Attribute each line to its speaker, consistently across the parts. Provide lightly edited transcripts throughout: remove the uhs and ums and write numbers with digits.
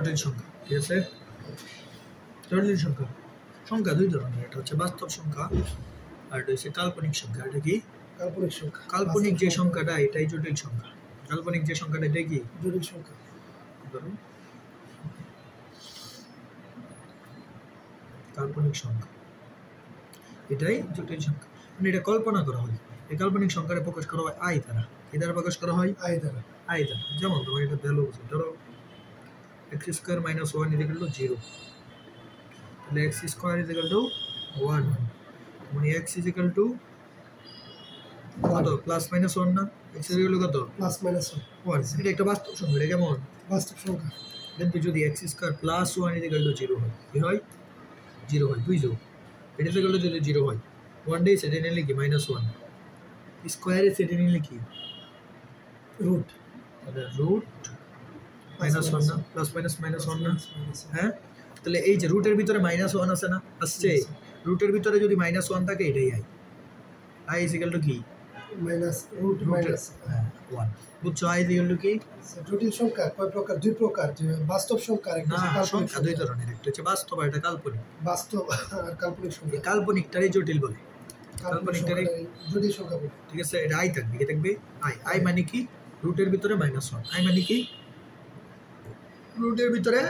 Speaker 1: জটিল সংখ্যা, ঠিক আছে? জটিল সংখ্যা সংখ্যা দুই ধরনের, একটা হচ্ছে বাস্তব সংখ্যা আর এটা হচ্ছে কাল্পনিক সংখ্যা। এটা কি
Speaker 2: কাল্পনিক সংখ্যা?
Speaker 1: কাল্পনিক যে সংখ্যাটা এটাই জটিল সংখ্যা, কাল্পনিক যে সংখ্যাটা এটা কি
Speaker 2: জটিল সংখ্যা।
Speaker 1: ধরুন কাল্পনিক সংখ্যা এটাই জটিল সংখ্যা, মানে এটা কল্পনা করা হয়। এই কাল্পনিক সংখ্যাটা প্রকাশ করা হয় আই দ্বারা। কি দ্বারা প্রকাশ করা হয়?
Speaker 2: আই দ্বারা।
Speaker 1: আই দ্বারা। যেমন তোমার এটা ভ্যালু আছে, ধরো x² - 1 = 0, তাহলে x² = 1, মানে x = কত +-1 না? x = কত
Speaker 2: +-1।
Speaker 1: এটা একটা বাস্তব সংখ্যা। এটা কেমন
Speaker 2: বাস্তব সংখ্যা?
Speaker 1: কিন্তু যদি x² + 1 = 0 হয়, কি হয়? 0 হয়। বুঝছো? এটা যদি 0 হয়, 1 ডে সেটা নিলে কি -1, স্কোয়ারে সেটা নিলে কি
Speaker 2: রুট,
Speaker 1: তাহলে রুট -1 না, +-1 না? হ্যাঁ, তাহলে এই যে রুটের ভিতরে -1 আছে না, আসছে রুটের ভিতরে যদি -1 থাকে এটাই i = কি -1। বুঝছো? i = কি?
Speaker 2: জটিল সংখ্যা কয় প্রকার? দুই প্রকার, যে বাস্তব সংখ্যা আর একটা কাল্পনিক
Speaker 1: সংখ্যা। দুই ধরনের, একটা হচ্ছে বাস্তব আর একটা কাল্পনিক।
Speaker 2: বাস্তব আর কাল্পনিক সংখ্যা।
Speaker 1: কাল্পনিকটারই জটিল বলে, কাল্পনিকটারই
Speaker 2: জটিল সংখ্যা বলে,
Speaker 1: ঠিক আছে? এটা i থাকবে, কি থাকবে? i মানে কি রুটের ভিতরে -1, i মানে কি রুটের ভিতরে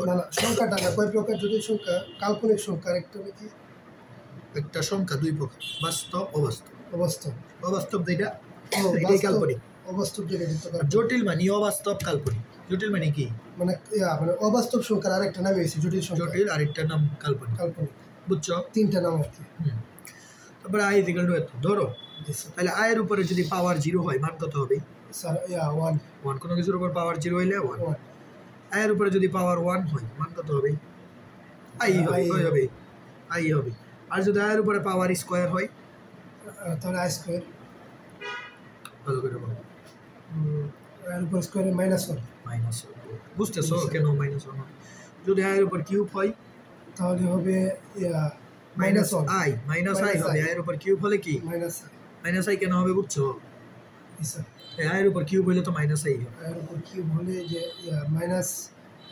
Speaker 2: না সংখ্যাটা না, কয় প্রকার জটিল সংখ্যা? কাল্পনিক সংখ্যা আর একটা কি?
Speaker 1: একটা সংখ্যা দুই প্রকার, বাস্তব অবাস্তব।
Speaker 2: অবাস্তব,
Speaker 1: অবাস্তব যেটা এটাই কাল্পনিক।
Speaker 2: অবাস্তব যেটা
Speaker 1: জটিল মানে অবাস্তব, কাল্পনিক। জটিল মানে কি?
Speaker 2: মানে অবাস্তব সংখ্যার আরেকটা নাম হয়েছে জটিল সংখ্যা।
Speaker 1: জটিল আরেকটা নাম কাল্পনিক।
Speaker 2: কাল্পনিক,
Speaker 1: বুঝছো?
Speaker 2: তিনটা নাম আর কি।
Speaker 1: তারপরে i = এত। ধরো তাহলে i এর উপরে যদি পাওয়ার 0 হয়, মান কত হবে?
Speaker 2: স্যার 1।
Speaker 1: কোনো কিছুর উপর পাওয়ার 0 হইলে 1। i এর উপরে যদি পাওয়ার 1 হয়, মান কত হবে? i হবে। i হবে। আর যদি i এর উপরে পাওয়ার স্কয়ার হয়,
Speaker 2: তাহলে i²।
Speaker 1: ভালো করে বলো।
Speaker 2: এর উপর স্কয়ারে -1।
Speaker 1: বুঝতেছো কেন -1 হয়? যদি i এর উপর কিউব হয়
Speaker 2: তাহলে হবে
Speaker 1: -i হবে। i এর উপর কিউব হলে কি -i কেন হবে? বুঝছো? i এর উপর কিউব হইলে তো -i হবে।
Speaker 2: এর উপর কিউব হলে যে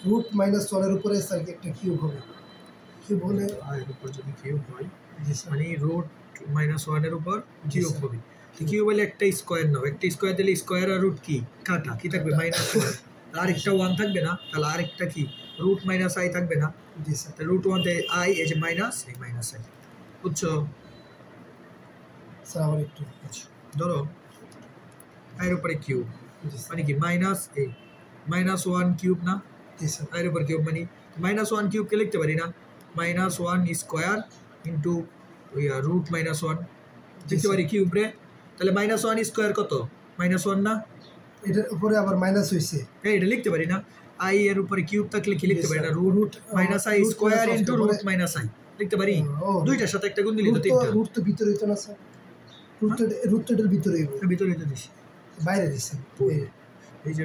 Speaker 2: √-1 এর উপরে স্যার একটা কিউব হবে। কিউব হলে
Speaker 1: i এর উপর যদি কিউব হয় মানে √-1 এর উপর কিউব হবে। কিউব হলে একটা স্কয়ার নাও, একটা স্কয়ার দিলে স্কয়ার আর রুট কি কাটা, কি থাকবে? -1। আর একটা 1 থাকবে না, তাহলে আরেকটা কি √-i থাকবে না?
Speaker 2: জি স্যার।
Speaker 1: তাহলে √1 তে i, এই যে মাইনাস, এই -i। বুঝছো?
Speaker 2: স্যার আবার একটু
Speaker 1: ধরো i এর উপরে কিউব মানে কি -1 কিউব না?
Speaker 2: জি স্যার।
Speaker 1: i এর উপর কিউব মানে -1 কিউব কে লিখতে পারি না? -1 স্কয়ার ইনটু √-1 লিখতে পারি কিউব রে। তাহলে -1 স্কয়ার কত? -1 না?
Speaker 2: এটার উপরে আবার মাইনাস হইছে,
Speaker 1: এটা লিখতে পারি না? i এর উপরে কিউব থাকলে কি লিখতে পারি না? √-i স্কয়ার ইনটু √-i লিখতে পারি। দুইটার সাথে একটা গুণ দিলে তো তিনটা।
Speaker 2: রুট তো ভিতরে হইতো না স্যার? রুট তো এটার ভিতরে হইব।
Speaker 1: ভিতরে তো দিছি,
Speaker 2: বাইরে দিছে
Speaker 1: এই যে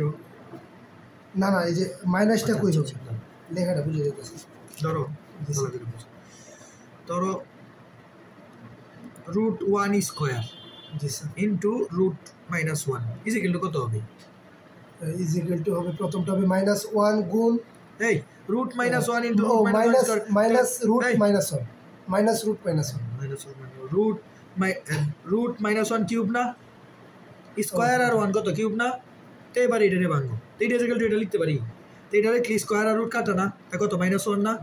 Speaker 2: না এই যে মাইনাসটা কই যাচ্ছে, লেখাটা বুঝে যাচ্ছে।
Speaker 1: ধরো ধরো √1 স্কয়ার
Speaker 2: জি স্যার
Speaker 1: ইনটু √-1 ইকুয়াল কত হবে?
Speaker 2: ইকুয়াল টু হবে, প্রথমটা হবে -1 গুণ
Speaker 1: এই √-1 ইনটু √-1 কিউব না? স্কয়ার আর 1 কত? কিউব না? তো এবার এটারে ভাঙবো, তো এটা ইকুয়াল টু এটা লিখতে পারি। তো এটারে কি স্কয়ার আর রুট কাটা না, তা কত? -1 না?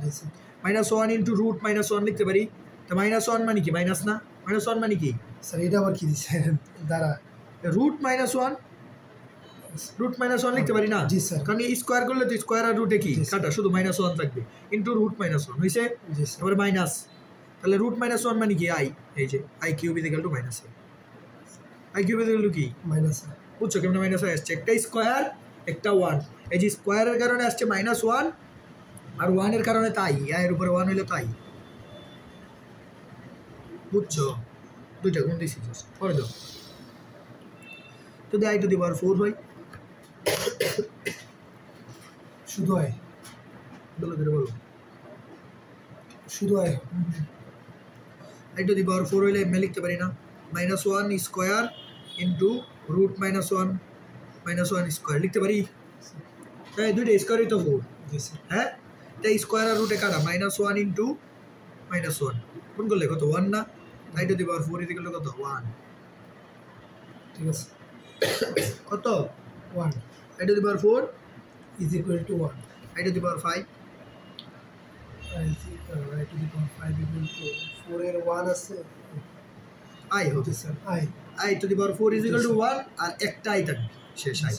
Speaker 1: -1 ইনটু √-1 লিখতে পারি। তো -1 মানে কি মাইনাস না? -1 মানে কি
Speaker 2: স্যার? এটা আবার কি দিছেন? দাঁড়া,
Speaker 1: √-1 লিখতে পারি না?
Speaker 2: জি স্যার।
Speaker 1: কারণ স্কয়ার করলে তো স্কয়ার আর রুটে কি কাটা, শুধু -1 থাকবে ইনটু √-1 হইছে।
Speaker 2: জি স্যার।
Speaker 1: এবার মাইনাস, তাহলে √-1 মানে কি i, এই যে i cube equal to -i। i cube equal to কি?
Speaker 2: মাইনাস।
Speaker 1: বুঝছো কেমন মাইনাস আসছে? একটা স্কয়ার একটা 1, এই যে স্কয়ারের কারণে আসছে -1 আর 1 এর কারণে তাই, i এর উপরে 1 হইলে তাই। বুঝছো? দুইটা গুণ দিছি জাস্ট করে দাও। যদি i⁴ হয়,
Speaker 2: শুধু i,
Speaker 1: বলো করে বলো,
Speaker 2: শুধু i।
Speaker 1: i⁴ হইলে এমনি লিখতে পারি না? -1 স্কয়ার ইনটু √-1 -1 স্কয়ার লিখতে পারি। তাই দুইটা স্কয়ারই তো 4।
Speaker 2: জি স্যার
Speaker 1: হ্যাঁ, তাই স্কোয়ার আর রুটে কাটা -1 ইন্টু -1 কোন করলে কত 1 না, i to the power 4 equal to কত 1,
Speaker 2: ঠিক আছে
Speaker 1: কত
Speaker 2: 1
Speaker 1: i to the power 4
Speaker 2: is equal two 1
Speaker 1: i to the power 5
Speaker 2: i to the power 5 equal to 4 এর 1 আছে
Speaker 1: i
Speaker 2: জি
Speaker 1: হতে
Speaker 2: sir
Speaker 1: i to the power 4 is equal two 1 আর একটা i থাকবে শেষ i,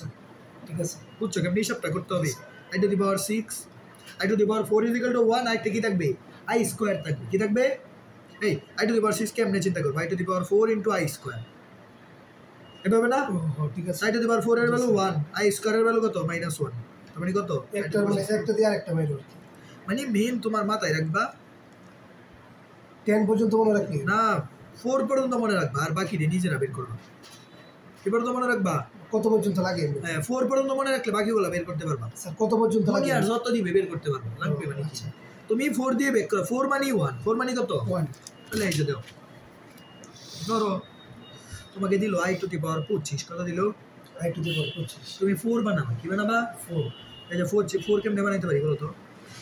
Speaker 2: ঠিক আছে
Speaker 1: বুঝছো কেমন হিসাবটা করতে হবে, i to the power 6 i to the power 4 is equal two 1 আর কি থাকবে i স্কয়ার থাকবে, কি থাকবে এই i টু দি পাওয়ার 6 কেমনে চিন্তা করব, i to the power 4 into i square এভাবে না,
Speaker 2: ঠিক আছে
Speaker 1: i টু দি পাওয়ার 4 এর ভ্যালু 1 i স্কয়ার এর ভ্যালু কত -1, তার মানে কত
Speaker 2: একটা মানে একটা দিয়ে আরেকটা বাইরে হচ্ছে
Speaker 1: মানে মেইন তোমার মাথায় রাখবা
Speaker 2: 10 পর্যন্ত মনে রাখি
Speaker 1: না 4 পর্যন্ত মনে রাখবা আর বাকিটা নিজেরা বের করবা, কি পর্যন্ত মনে রাখবা
Speaker 2: কত পর্যন্ত লাগে
Speaker 1: হ্যাঁ 4 পর্যন্ত মনে রাখলে বাকিগুলো বের করতে পারবা,
Speaker 2: স্যার কত পর্যন্ত লাগে
Speaker 1: আর যত দিবে বের করতে পারবা, লাগবে মানে কি তুমি 4 দিয়ে বের করো, 4 মানে 1, 4 মানে কত
Speaker 2: 1
Speaker 1: তাহলে এই যে দাও ধরো তোমাকে দিল i টু দি পাওয়ার 25 কত দিল
Speaker 2: i টু দি পাওয়ার 25
Speaker 1: তুমি 4 বানাবা, কি বানাবা
Speaker 2: 4
Speaker 1: এই যে 4 কেমনে বানাইতে পারি বলো তো,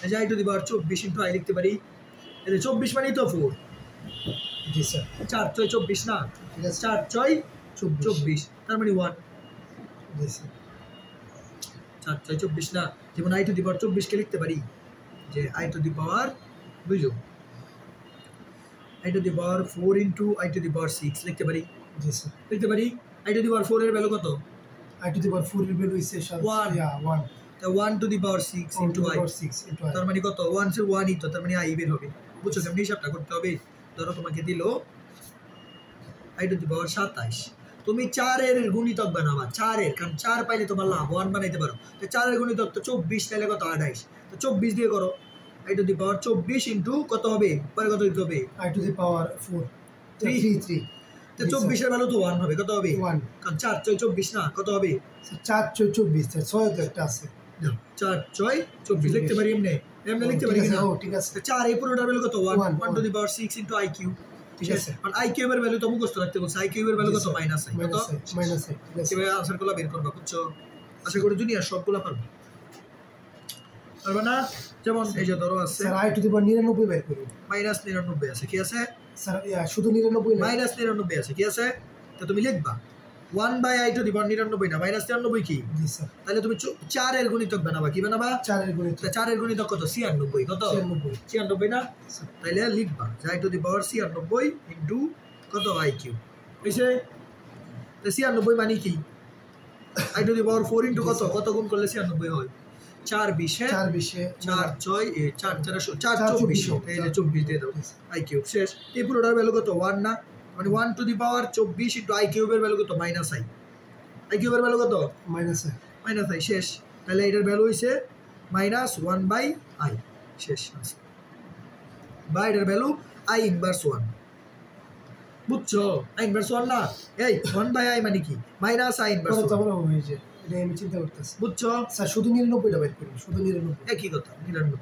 Speaker 1: এই যে i to the power 24 into i লিখতে পারি, এই যে 24 মানে তো 4
Speaker 2: জি স্যার
Speaker 1: 4 6 24 না,
Speaker 2: ঠিক আছে
Speaker 1: 4 6 24 তার মানে 1,
Speaker 2: জি স্যার
Speaker 1: 4 6 24 না, যেমন i টু দি পাওয়ার 24 কে লিখতে পারি যে i টু দি পাওয়ার বুঝো i to the power 4 into i to the power 6 লিখতে পারি,
Speaker 2: জি স্যার
Speaker 1: লিখতে পারি i টু দি পাওয়ার 4 এর ভ্যালু কত
Speaker 2: i টু দি পাওয়ার 4 এর ভ্যালু ইজ
Speaker 1: 1
Speaker 2: 1
Speaker 1: তো 1 two the power 6 into i
Speaker 2: 6 into i
Speaker 1: তার মানে কত 1 সে 1 ই তো তার মানে i বের হবে, বুঝছো কেমন হিসাবটা করতে হবে, ধরো তোমাকে দিল i টু দি পাওয়ার 27 তুমি 4 এর গুণিতক বানাবা 4 এর, কারণ 4 পাইলে তোমার লাভ 1 বানাইতে পারো, তো 4 এর গুণিতক তো 24 তাহলে কত 28, তো 24 দিয়ে করো i to the power 24 into কত হবে পরে কত দিতে হবে
Speaker 2: i টু দি পাওয়ার 4 3
Speaker 1: তো 24 এর ভ্যালু তো 1 হবে, কত হবে
Speaker 2: 1
Speaker 1: কারণ 4 6 24 না, কত হবে
Speaker 2: 4 24 6 তো একটা আছে
Speaker 1: 4 6 24 লিখতে পারি এমনি এমনি লিখতে পারি কিনা,
Speaker 2: ঠিক আছে
Speaker 1: 4 এই পুরোটার ভ্যালু কত 1 1 two the power 6 into i cube, ঠিক আছে, আর i কিউবের ভ্যালু তো মুখস্থ রাখতে বলছে, i কিউবের ভ্যালু কত মাইনাস i, কত
Speaker 2: মাইনাস ঠিক আছে
Speaker 1: কিভাবে আনসারগুলো বের করবা, বুঝছো, আশা করি দুনিয়ার সবগুলো পারবে, পারবে না, যেমন এই যে ধরো আছে
Speaker 2: স্যার i টু দি পাওয়ার 99 বের করি
Speaker 1: -99 আছে, কি আছে
Speaker 2: স্যার শুধু 99 না
Speaker 1: -99 আছে, কি আছে, তো তুমি লিখবা 1 বাই i টু দি পাওয়ার 99 না -99 কি,
Speaker 2: জি স্যার
Speaker 1: তাহলে তুমি 4 এর গুণিতক বানাবা, কি বানাবা
Speaker 2: 4 এর গুণিতক
Speaker 1: 4 এর গুণিতক কত 96, কত 96 না, তাইলে লিখবা i to the power 96 into কত i কিউব, বুঝছে, তো 96 মানে কি i to the power 4 into কত কত গুণ করলে 96 হয় 4 20
Speaker 2: 4 20
Speaker 1: 4 6 4 4 24 এই যে 24 দিয়ে দাও i কিউব শেষ, এই পুরোটার ভ্যালু কত 1 না, মানে 1 two the power 24 into i কিউবের ভ্যালু কত -i কিউবের ভ্যালু কত -i শেষ, তাহলে এটার ভ্যালু হইছে -1 বাই i শেষ বা এটার ভ্যালু i ইনভার্স 1, বুঝছো i ইনভার্স 1 না, এই 1 বাই i মানে কি -i ইনভার্স 1,
Speaker 2: তারপরে হয়েছে এটা আমি চিন্তা করতেছি,
Speaker 1: বুঝছো
Speaker 2: স্যার শুধু 99 টা বের করি শুধু 99
Speaker 1: একই কথা 99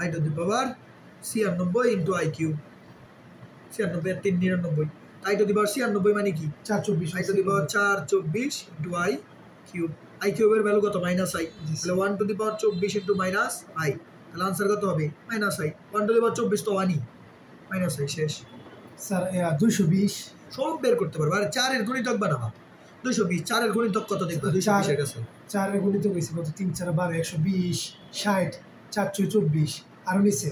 Speaker 1: i to the power 96 into i cube 96 এর 3 99, i টু দি পাওয়ার 96 মানে কি
Speaker 2: 424
Speaker 1: i to the power 424 into i cube, i কিউবের ভ্যালু কত -i, তাহলে 1 two the power 24 into -i, তাহলে আনসার কত হবে -i, 1 টু দি পাওয়ার 24 তো 1ই -i শেষ,
Speaker 2: স্যার 220
Speaker 1: সব বের করতে পারবে, আর 4 এর গুণিতক বানাবা 220, 4 এর গুণিতক কত দেখবা 220 এর কাছে
Speaker 2: 4 এর গুণিতক হইছে কত 3 4 12 120 60 4 24 আর নিচে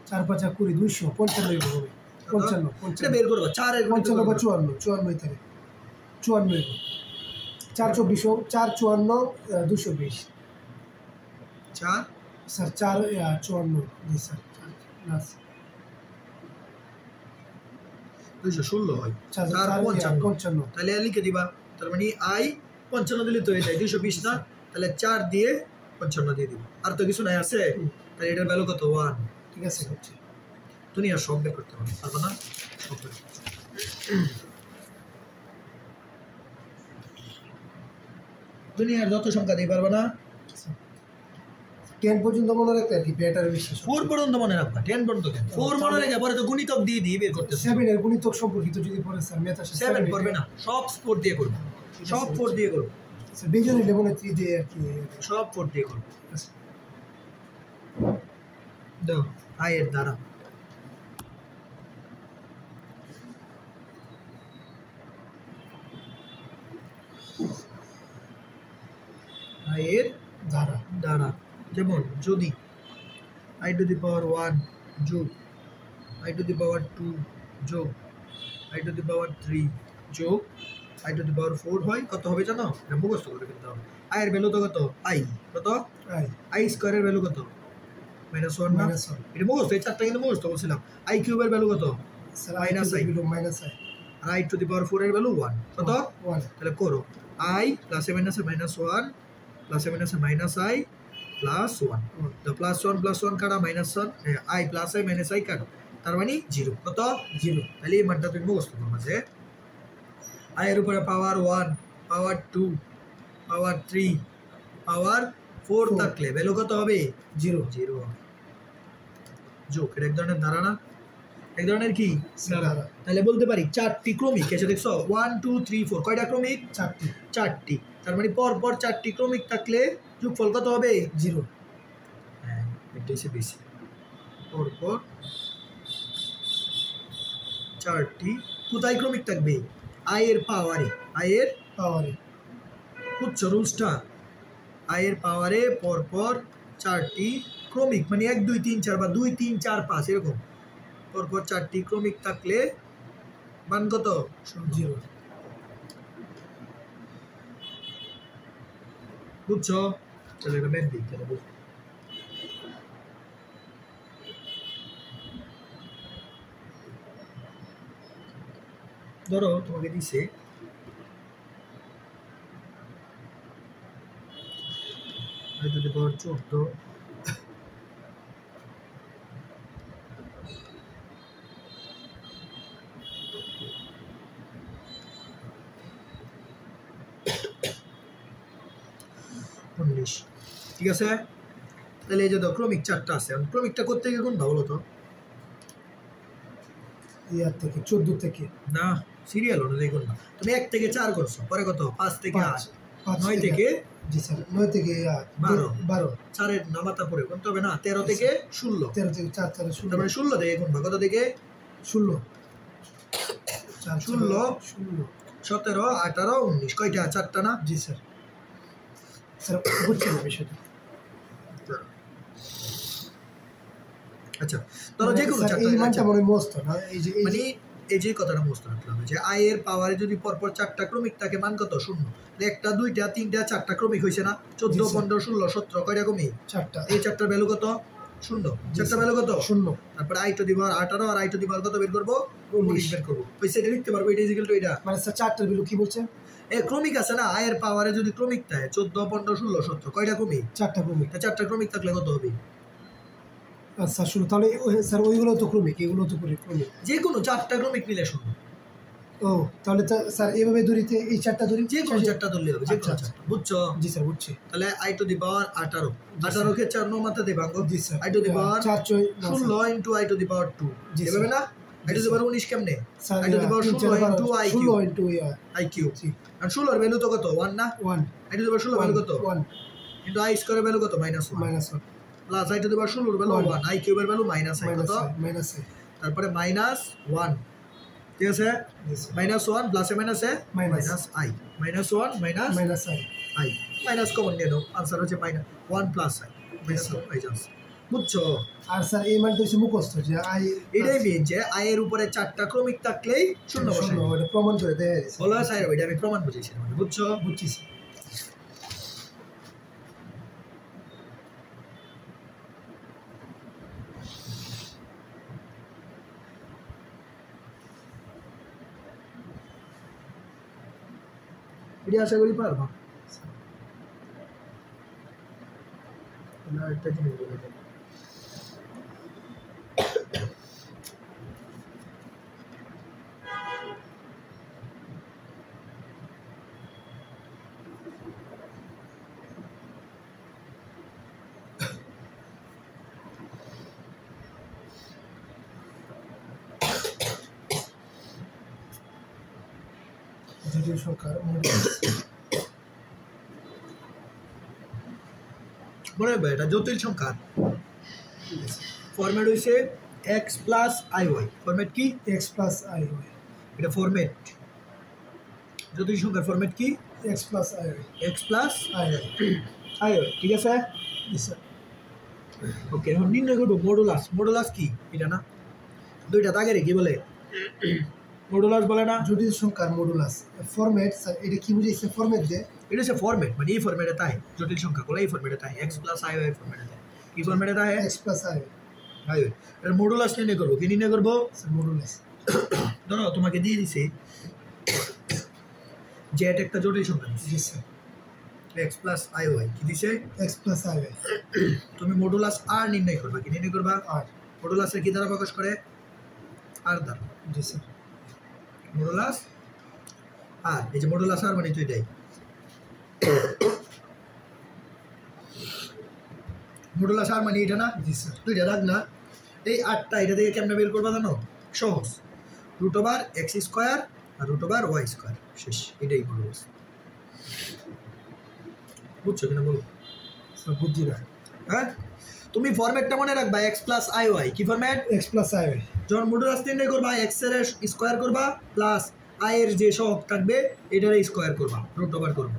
Speaker 2: 4 5 20 255 হবে 55
Speaker 1: এটা বের করবা 4 এর গুণিতক
Speaker 2: 55 বা 54 হইতে হবে 54 হইব 4 24 4 54 220
Speaker 1: 4
Speaker 2: স্যার 4 54 জি স্যার প্লাস
Speaker 1: 216 হয়
Speaker 2: 4 55
Speaker 1: তাহলে লিখে দিবা, তার মানে i 55 দিলে তো হয়ে যায় 220 না, তাহলে 4 দিয়ে 55 দিয়ে দিবা, আর তো কিছু নাই আছে, তাহলে এটার ভ্যালু কত 1,
Speaker 2: ঠিক আছে হচ্ছে
Speaker 1: দুনিয়া সব বের করতে পারবে না, সব বের দুনিয়ার যত সংখ্যা দিয়ে পারবে না,
Speaker 2: 10 পর্যন্ত মনে রাখতে আর কি বেটার বিশ্বাস
Speaker 1: 4 পর্যন্ত মনে রাখবা, 10 পর্যন্ত কেন 4 মনে রেখে পরে তো গুণিতক দিয়ে দিয়ে বের করতে
Speaker 2: 7 এর গুণিতক সম্পর্কিত যদি পড়ে স্যার ম্যাথ আসে
Speaker 1: 7 করবে না, সব 4 দিয়ে করবে, সব 4 দিয়ে করবে,
Speaker 2: আচ্ছা বিজন নিলে মনে হয় 3 দিয়ে আর কি
Speaker 1: সব 4 দিয়ে করবো দাও আই এর দ্বারা আই এর
Speaker 2: ধারা
Speaker 1: দ্বারা যেমন যদি i টু দি পাওয়ার 1 যোগ i টু দি পাওয়ার 2 যোগ i টু দি পাওয়ার 3 যোগ i টু দি পাওয়ার 4 হয় কত হবে জানো এটা মুখস্থ করে ফেলতে হবে i এর ভ্যালু তো কত i কত i স্কয়ারের ভ্যালু কত -1 না এটা মুখস্থ এই চারটা কিন্তু মুখস্থ বলছিলাম i কিউবের ভ্যালু কত
Speaker 2: স্যার মাইনাস i
Speaker 1: আর i টু দি পাওয়ার 4 এর ভ্যালু 1 কত
Speaker 2: 1
Speaker 1: তাহলে করো i প্লাসে মাইনাসে -1 প্লাসে মাইনাসে -i প্লাস 1 তো প্লাস 1 প্লাস 1 কাটা -1 i plus i minus i কাটো তার মানে 0 কত 0 তাহলে এই মানটা তুমি মুখস্থ করবে যে i এর উপরে পাওয়ার 1 পাওয়ার 2 পাওয়ার 3 পাওয়ার 4 থাকলে ভ্যালু কত হবে 0 0 হবে যোগ এটা এক ধরনের ধারা না এক ধরনের কি
Speaker 2: ধারা
Speaker 1: তাহলে বলতে পারি চারটি ক্রমিক এসে দেখছো 1 2 3 4 কয়টা ক্রমিক চারটি তার মানে পর পর চারটি ক্রমিক থাকলে যোগফল কত হবে 0 হ্যাঁ এটা এসে বেশি পর পর চারটি কোথায় ক্রমিক থাকবে i এর পাওয়ারে বুঝছো রুলসটা i এর পাওয়ারে পর পর চারটি ক্রমিক মানে 1 2 3 4 বা 2 3 4 5 এরকম পরপর চারটি ক্রমিক থাকলে মান কত 0 বুঝছো চলো এটা ম্যাথ দিই তাহলে বুঝো ধরো তোমাকে দিছে i টু দি পাওয়ার 14 19 ঠিক আছে তাহলে এই যে ক্রমিক চারটা আছে ক্রমিকটা করতে গিয়ে কোন ভালো তো
Speaker 2: ইয়ার থেকে 14 থেকে
Speaker 1: না সিরিয়াল অনুযায়ী কোন না তুমি 1 থেকে 4 করছো পরে কত 5 থেকে 8 9 থেকে
Speaker 2: জি স্যার 9 থেকে 12
Speaker 1: 4 এর নামাতা পড়ে কোনতে হবে না 13 থেকে 16
Speaker 2: 13 থেকে 4 4 16
Speaker 1: তারপরে 16 থেকে কোন কত থেকে
Speaker 2: 16
Speaker 1: 17 18 19 কয়টা চারটা না
Speaker 2: জি স্যার স্যার বুঝছি না বিষয়টা
Speaker 1: আচ্ছা ধরো যে কোনো চারটা
Speaker 2: এই মানটা মনে মস্ত না এই যে
Speaker 1: মানে এই যে কথাটা মুখস্থ রাখতে হবে যে i এর পাওয়ারে যদি পরপর চারটা ক্রমিক থাকে মান কত 0 একটা দুইটা তিনটা চারটা ক্রমিক হইছে না 14 15 16 17 কয়টা ক্রমিক
Speaker 2: চারটা
Speaker 1: এই চারটার ভ্যালু কত 0 চারটা ভ্যালু কত
Speaker 2: 0
Speaker 1: তারপর i টু দি পাওয়ার 18 আর i টু দি পাওয়ার কত বের করব 19 বের করব ওই সেটা লিখতে পারবো এটা ইকুয়াল টু এটা
Speaker 2: মানে স্যার চারটার ভ্যালু কি বলছেন
Speaker 1: এই ক্রমিক আছে না i এর পাওয়ারে যদি ক্রমিক থাকে 14 15 16 17 কয়টা ক্রমিক
Speaker 2: চারটা ক্রমিক
Speaker 1: চারটা ক্রমিক থাকলে কত হবে
Speaker 2: আচ্ছা শুনুন তাহলে স্যার ওইগুলো তো ক্রমিক এগুলো তো ক্রমিক
Speaker 1: যে কোনো চারটা ক্রমিক নিলে শুনো
Speaker 2: ও তাহলে স্যার এইভাবে ধরিতে এই চারটা ধরি
Speaker 1: যে কোনো চারটা ধরলে হবে যে কোনো চারটা বুঝছো
Speaker 2: জি স্যার বুঝছি
Speaker 1: তাহলে i টু দি পাওয়ার 18 18 কে 4 নো মাত্রা Debanga
Speaker 2: ji sir
Speaker 1: i to the power
Speaker 2: 4
Speaker 1: 16 into i to the power 2
Speaker 2: জি
Speaker 1: এভাবে না i টু দি পাওয়ার 19 কেমনে i to the power 16 into i cube
Speaker 2: 16 into
Speaker 1: i cube আর 16 এর ভ্যালু তো কত 1 না
Speaker 2: 1
Speaker 1: i to the power 16 value কত
Speaker 2: 1
Speaker 1: ইনটু i স্কয়ারের ভ্যালু কত -1 plus i to the power 16 এর ভ্যালু 1 i কিউবের ভ্যালু -i কত তারপরে -1 ঠিক আছে -1 প্লাসে মাইনাসে -i -1 -i মাইনাস কমন নিয়ে নাও आंसर হচ্ছে -1 প্লাস i -i জাস্ট বুঝছো
Speaker 2: আর স্যার এই মানটা হচ্ছে মুখস্থ যে i
Speaker 1: এটাই মেন যে i এর উপরে চারটা ক্রমিক থাকলেই শূন্য বসাই
Speaker 2: ওটা প্রমাণ করে দেয়
Speaker 1: বলা স্যার এটা আমি প্রমাণ বুঝিয়েছিলাম বুঝছো
Speaker 2: বুঝছি
Speaker 1: এটা আশা করি পারবা না একটা জিনিস বলে দেব
Speaker 2: জটিল সংখ্যার
Speaker 1: মনে রাখবে এটা জটিল সংখ্যা ফরম্যাট হইছে x plus i y format কি
Speaker 2: এক্স প্লাস আই ওয়াই
Speaker 1: এটা ফরম্যাট জটিল সংখ্যার ফরম্যাট কি
Speaker 2: x plus i y
Speaker 1: x plus
Speaker 2: i y
Speaker 1: i y ঠিক আছে
Speaker 2: জি স্যার
Speaker 1: ওকে এখন নির্ণয় করবো মডুলাস মডুলাস কি এটা না দুইটা দাগেরে কি বলে মডুলাস বলে না
Speaker 2: জটিল সংখ্যার মডুলাস ফরম্যাট স্যার এটা কি বুঝাইছে ফরম্যাট দিয়ে
Speaker 1: এটা হচ্ছে ফরম্যাট মানে এই ফরম্যাটে তাই জটিল সংখ্যাগুলো এই ফরম্যাটে তাই এক্স প্লাস আই ওয়াই ফরম্যাটে তাই কি ফরম্যাটে তাই
Speaker 2: x plus i
Speaker 1: i y এর মডুলাস নির্ণয় করবো কি নির্ণয় করবো
Speaker 2: স্যার মডুলাস
Speaker 1: ধরো তোমাকে দিয়ে দিছে জেড একটা জটিল সংখ্যা দিছে
Speaker 2: জি sir
Speaker 1: x plus i y কি দিছে
Speaker 2: এক্স প্লাস আই ওয়াই
Speaker 1: তুমি মডুলাস আর নির্ণয় করবা কি নির্ণয় করবা
Speaker 2: আর
Speaker 1: মডুলাসের কি দ্বারা প্রকাশ করে আর দ্বারা
Speaker 2: জি স্যার
Speaker 1: মডুলাস আর এই যে মডুলাস আর মানে তো এটাই মডুলাস আর মানে এটা না
Speaker 2: জি স্যার
Speaker 1: দুইটা রাখ না এই আটটা এটা থেকে কেমনে বের করবা জানো সহজ রুট ওভার এক্স স্কোয়ার আর রুট ওভার ওয়াই স্কোয়ার শেষ এটাই মডুলাস বুঝছো কিনা বলো
Speaker 2: স্যার বুঝছি না
Speaker 1: হ্যাঁ তুমি ফরম্যাটটা মনে রাখবা এক্স প্লাস আই ওয়াই কি format
Speaker 2: x plus i y
Speaker 1: যখন মডুলাস নির্ণয় করবা এক্স এর স্কোয়ার করবা প্লাস আই এর যে সহগ থাকবে এটার স্কোয়ার করবা রুট ওভার করবা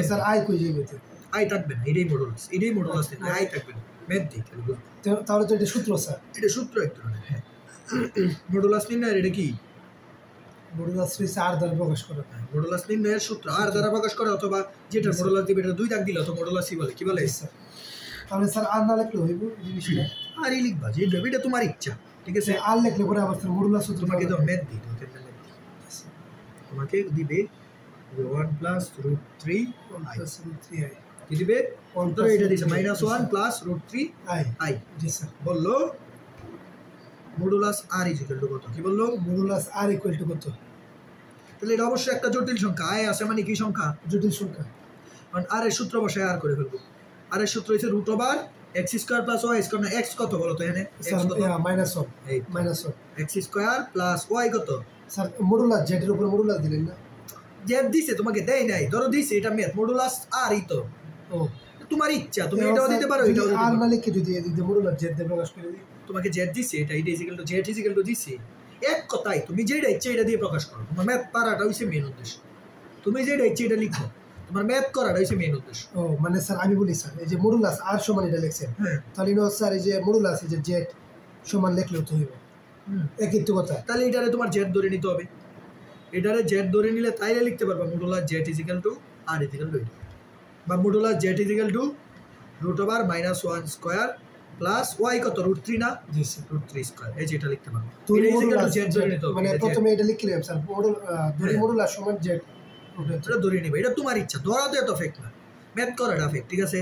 Speaker 2: স্যার আই কই যাবে তো
Speaker 1: আই থাকবে না এটাই মডুলাস নির্ণয় আই থাকবে না ম্যাথ দিই খালি বুঝবে
Speaker 2: তাহলে তো এটা সূত্র স্যার
Speaker 1: এটা সূত্র এক ধরনের হ্যাঁ মডুলাস নির্ণয়ের এটা কি
Speaker 2: মডুলাস হইছে আর দ্বারা প্রকাশ করা
Speaker 1: মডুলাস নির্ণয়ের সূত্র আর দ্বারা প্রকাশ করে অথবা যেটা মডুলাস দিবে এটা দুই দাগ দিলে তো মডুলাসই বলে কি বলে
Speaker 2: স্যার তাহলে স্যার আর না লিখলে হইব জিনিসটা
Speaker 1: আরই লিখবা যে এটা তোমার ইচ্ছা ঠিক আছে
Speaker 2: আর লিখলে পরে আবার স্যার মডুলাস সূত্র
Speaker 1: তোমাকে তো ম্যাথ দিই তোমাকে দিবে 1 plus root 3 i
Speaker 2: plus root 3 i
Speaker 1: কি দিবে অন্তরে এটা দিছে -1 প্লাস রুট 3
Speaker 2: আই
Speaker 1: আই
Speaker 2: জি স্যার
Speaker 1: বললো মডুলাস আর ইকুয়াল টু কত কি বললো
Speaker 2: মডুলাস আর ইকুয়াল টু কত
Speaker 1: তাহলে এটা অবশ্যই একটা জটিল সংখ্যা আয় আছে মানে কি সংখ্যা
Speaker 2: জটিল সংখ্যা
Speaker 1: কারণ আর এর সূত্র বসায় আর করে ফেলবো আর এর সূত্র হচ্ছে root over x square plus y square না এক্স কত বলো তো এখানে
Speaker 2: স্যার মাইনাস 1
Speaker 1: এই
Speaker 2: minus 1
Speaker 1: x square plus y কত
Speaker 2: স্যার মডুলাস জেড এর উপর মডুলাস দিলেন না
Speaker 1: জেড দিছে তোমাকে দেয় নাই ধরো দিছে এটা ম্যাথ মডুলাস আরই তো
Speaker 2: ও
Speaker 1: তোমার ইচ্ছা তুমি এটাও দিতে পারো এটাও দিতে
Speaker 2: আর
Speaker 1: পারো
Speaker 2: না লিখে যদি এদিক দিয়ে মডুলাস জেড দিয়ে প্রকাশ করে দিই
Speaker 1: তোমাকে জেড দিছে এটা equal to z equal to দিছে এক কথাই তুমি যেটা ইচ্ছে এটা দিয়ে প্রকাশ করো তোমার ম্যাথ পারাটা হইছে মেন উদ্দেশ্য তুমি যেটা ইচ্ছে এটা লিখো তোমার ম্যাথ করাটা হইছে মেন উদ্দেশ্য
Speaker 2: ও মানে স্যার আমি বলি স্যার এই যে মডুলাস আর সমান এটা লিখছেন
Speaker 1: হ্যাঁ
Speaker 2: তাহলে ইনো স্যার এই যে মডুলাস এই যে জেড সমান লিখলেও তো হইব একই তো কথা
Speaker 1: তাহলে এটারে তোমার জেড ধরে নিতে হবে এটারে জেড ধরে নিলে তাইলে লিখতে পারবা modulus z equal to r equal to বা modulus z equal to root over -1 square plus y কত রুট 3 না
Speaker 2: জি স্যার
Speaker 1: রুট 3 স্কোয়ার এই যেটা লিখতে পারবো
Speaker 2: তো
Speaker 1: এটা ইজিক্যাল
Speaker 2: মডুলাস
Speaker 1: টু জেড ধরে নিতে হবে
Speaker 2: মানে
Speaker 1: এটা
Speaker 2: প্রথমে এটা লিখলাম স্যার মডুল দুই মডুলাস সমান জেড
Speaker 1: এটা ধরে নিবে এটা তোমার ইচ্ছা ধরাতে এত ফেক না ম্যাথ করাটা ফেক ঠিক আছে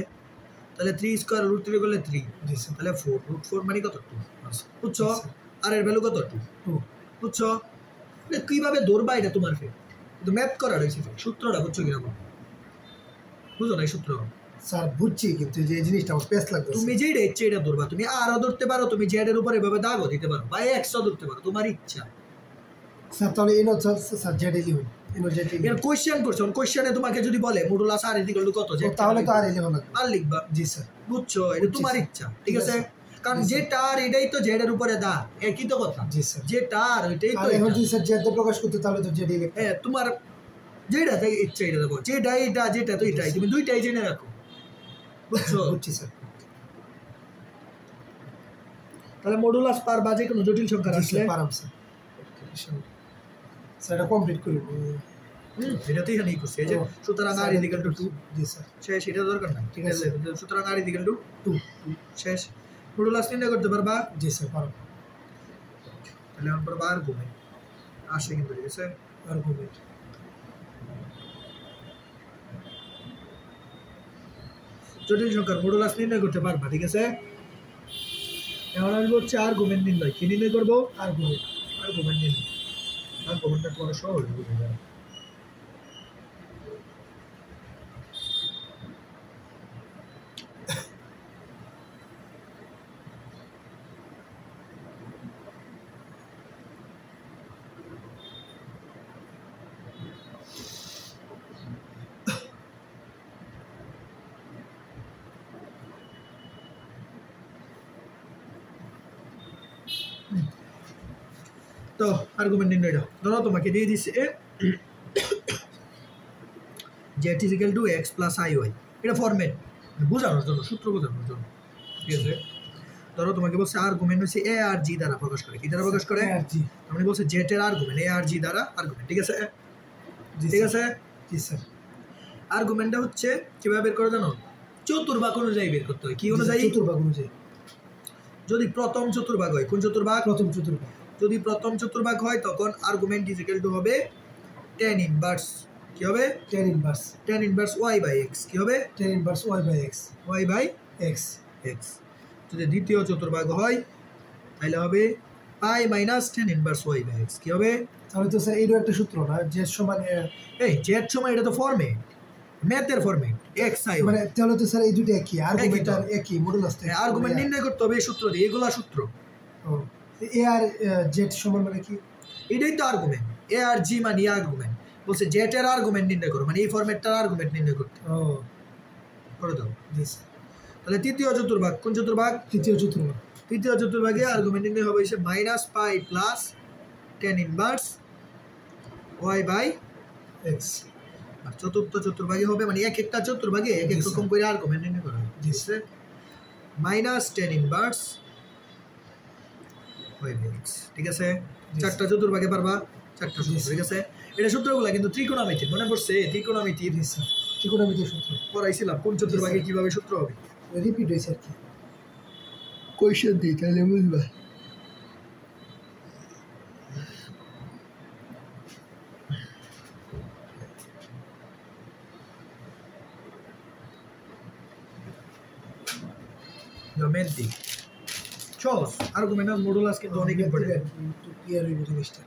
Speaker 1: তাহলে 3 স্কোয়ার রুট 3 করলে 3
Speaker 2: জি স্যার
Speaker 1: তাহলে 4 রুট 4 মানে কত 2 বুঝছো আর এর ভ্যালু কত 2
Speaker 2: 2
Speaker 1: বুঝছো এটা কিভাবে ধরবা এটা তোমার ফেক কিন্তু ম্যাথ করাটা হইছে ফেক সূত্রটা বুঝছো কিনা বুঝো না এই সূত্র
Speaker 2: স্যার বুঝছি কিন্তু যে জিনিসটা আমার পেস লাগবে
Speaker 1: তুমি যেটা ইচ্ছে এটা ধরবা তুমি আরও ধরতে পারো তুমি জেড এর উপরে এভাবে দাগও দিতে পারো বা এক্সও ধরতে পারো তোমার ইচ্ছা
Speaker 2: স্যার তাহলে এনো স্যার জেড এলি হই এনো জেড এলি
Speaker 1: এর কোশ্চেন করছো কোশ্চেনে তোমাকে যদি বলে মডুলাস আর ইকুয়াল টু কত জেড
Speaker 2: তাহলে তো আর এলি হবে
Speaker 1: আর লিখবা
Speaker 2: জি স্যার
Speaker 1: বুঝছো এটা তোমার ইচ্ছা ঠিক আছে কারণ যেটা আর এটাই তো জেড এর উপরে দা একই তো কথা
Speaker 2: জি স্যার
Speaker 1: যেটা আর ওইটাই তো
Speaker 2: আর এখন
Speaker 1: এটা।
Speaker 2: যদি স্যার জেড প্রকাশ করতে তাহলে তো জেড এলি
Speaker 1: হ্যাঁ তোমার যেটা থেকে ইচ্ছা এটা দেখো যেটা এটা যেটা তো এটাই তুমি দুইটাই জেনে রাখো বুঝছো
Speaker 2: বুঝছি স্যার
Speaker 1: তাহলে মডুলাস পার বাজে কোনো জটিল সংখ্যা আসলে
Speaker 2: পারাম স্যার স্যার এটা কমপ্লিট করব
Speaker 1: এটা তো এখানেই করছে এই যে সুতরাং আর ইকুয়াল টু 2
Speaker 2: জি স্যার
Speaker 1: শেষ এটা দরকার নাই
Speaker 2: ঠিক আছে।
Speaker 1: সুতরাং আর ইকুয়াল টু
Speaker 2: 2
Speaker 1: শেষ মডুলাস নির্ণয় করতে পারবা
Speaker 2: জি স্যার পারাম
Speaker 1: তাহলে আমরা পারবা আর ঘুমে আসে কিন্তু ঠিক আছে
Speaker 2: আর্গুমেন্ট
Speaker 1: জটিল সংখ্যার মডুলাস নির্ণয় করতে পারবা ঠিক আছে এখন আসবো হচ্ছে আর ঘুমের নির্ণয় কি নির্ণয় করবো
Speaker 2: আর্গুমেন্ট
Speaker 1: আর ঘুমের নির্ণয় আর ঘুমেরটা তোমার সহজ বুঝে যাবে তো আর্গুমেন্ট নির্ণয় দাও। ধরো তোমাকে দিয়ে দিচ্ছে z is equal to x plus i y, এটা ফরম্যাট বোঝানোর জন্য, সূত্র বোঝানোর জন্য, ঠিক আছে। ধরো তোমাকে বলছে আর্গুমেন্ট হচ্ছে এ আর জি দ্বারা প্রকাশ করে, কি দ্বারা প্রকাশ করে? মানে বলছে জেড এর আর্গুমেন্ট এ আর জি দ্বারা আর্গুমেন্ট, ঠিক আছে, ঠিক আছে।
Speaker 2: জি স্যার।
Speaker 1: আর্গুমেন্টটা হচ্ছে কিভাবে বের করে জানো? চতুর্ভাগ অনুযায়ী বের করতে হয়। কি অনুযায়ী?
Speaker 2: চতুর্ভাগ অনুযায়ী।
Speaker 1: যদি প্রথম চতুর্ভাগ হয়, কোন চতুর্ভাগ?
Speaker 2: প্রথম চতুর্ভাগ।
Speaker 1: যদি প্রথম চতুর্ভাগ হয় তখন আর্গুমেন্ট ইজ ইকুয়াল টু হবে tan ইনভার্স, কি হবে? tan inverse y by x, কি হবে?
Speaker 2: tan inverse y by x,
Speaker 1: y by
Speaker 2: x।
Speaker 1: যদি দ্বিতীয় চতুর্ভাগ হয় তাহলে হবে pi minus tan inverse y by x, কি হবে?
Speaker 2: তাহলে তো স্যার এইরও একটা সূত্র না, z সমান
Speaker 1: এই z সমান, এটা তো ফরম্যাট, ম্যাথের ফরম্যাট x i,
Speaker 2: মানে তাহলে তো স্যার এই দুটো একই, আর্গুমেন্ট আর একই, মডুলাস তো
Speaker 1: আর্গুমেন্ট নির্ণয় করতে হবে এই সূত্র দিয়ে, এগুলা সূত্র।
Speaker 2: ও এ আর z সমান মানে কি?
Speaker 1: এটাই তো আর্গুমেন্ট, এ আর জি মানে আর্গুমেন্ট। বলছে জেড এর আর্গুমেন্ট নির্ণয় করো, মানে এই ফরম্যাটটার আর্গুমেন্ট নির্ণয় করতে।
Speaker 2: ও
Speaker 1: করে দাও।
Speaker 2: জি স্যার।
Speaker 1: তাহলে তৃতীয় চতুর্ভাগ, কোন চতুর্ভাগ?
Speaker 2: তৃতীয় চতুর্ভাগ।
Speaker 1: তৃতীয় চতুর্ভাগে আর্গুমেন্ট নির্ণয় হবে এসে minus pi plus tan inverse y by
Speaker 2: x।
Speaker 1: আর চতুর্থ চতুর্ভাগে হবে, মানে এক একটা চতুর্ভাগে এক এক রকম করে আর্গুমেন্ট নির্ণয় করা হবে,
Speaker 2: জি sir.
Speaker 1: Minus tan inverse y by x, ঠিক আছে। চারটা চতুর্ভাগে পারবা, চারটা সূত্র, ঠিক আছে। এটা সূত্রগুলা কিন্তু ত্রিকোণমিতি, মনে পড়ছে? ত্রিকোণমিতি,
Speaker 2: ত্রিকোণমিতির সূত্র
Speaker 1: পড়াইছিলাম, কোন চতুর্ভাগে কিভাবে সূত্র হবে,
Speaker 2: রিপিট হয়েছে আর কি।
Speaker 1: কোয়েশ্চেন দিই তাহলে বুঝবা। মেন দিক সহজ, আর্গুমেন্ট আর মডুলাস কিন্তু অনেক ইম্পর্টেন্ট।
Speaker 2: ক্লিয়ার হইব জিনিসটা।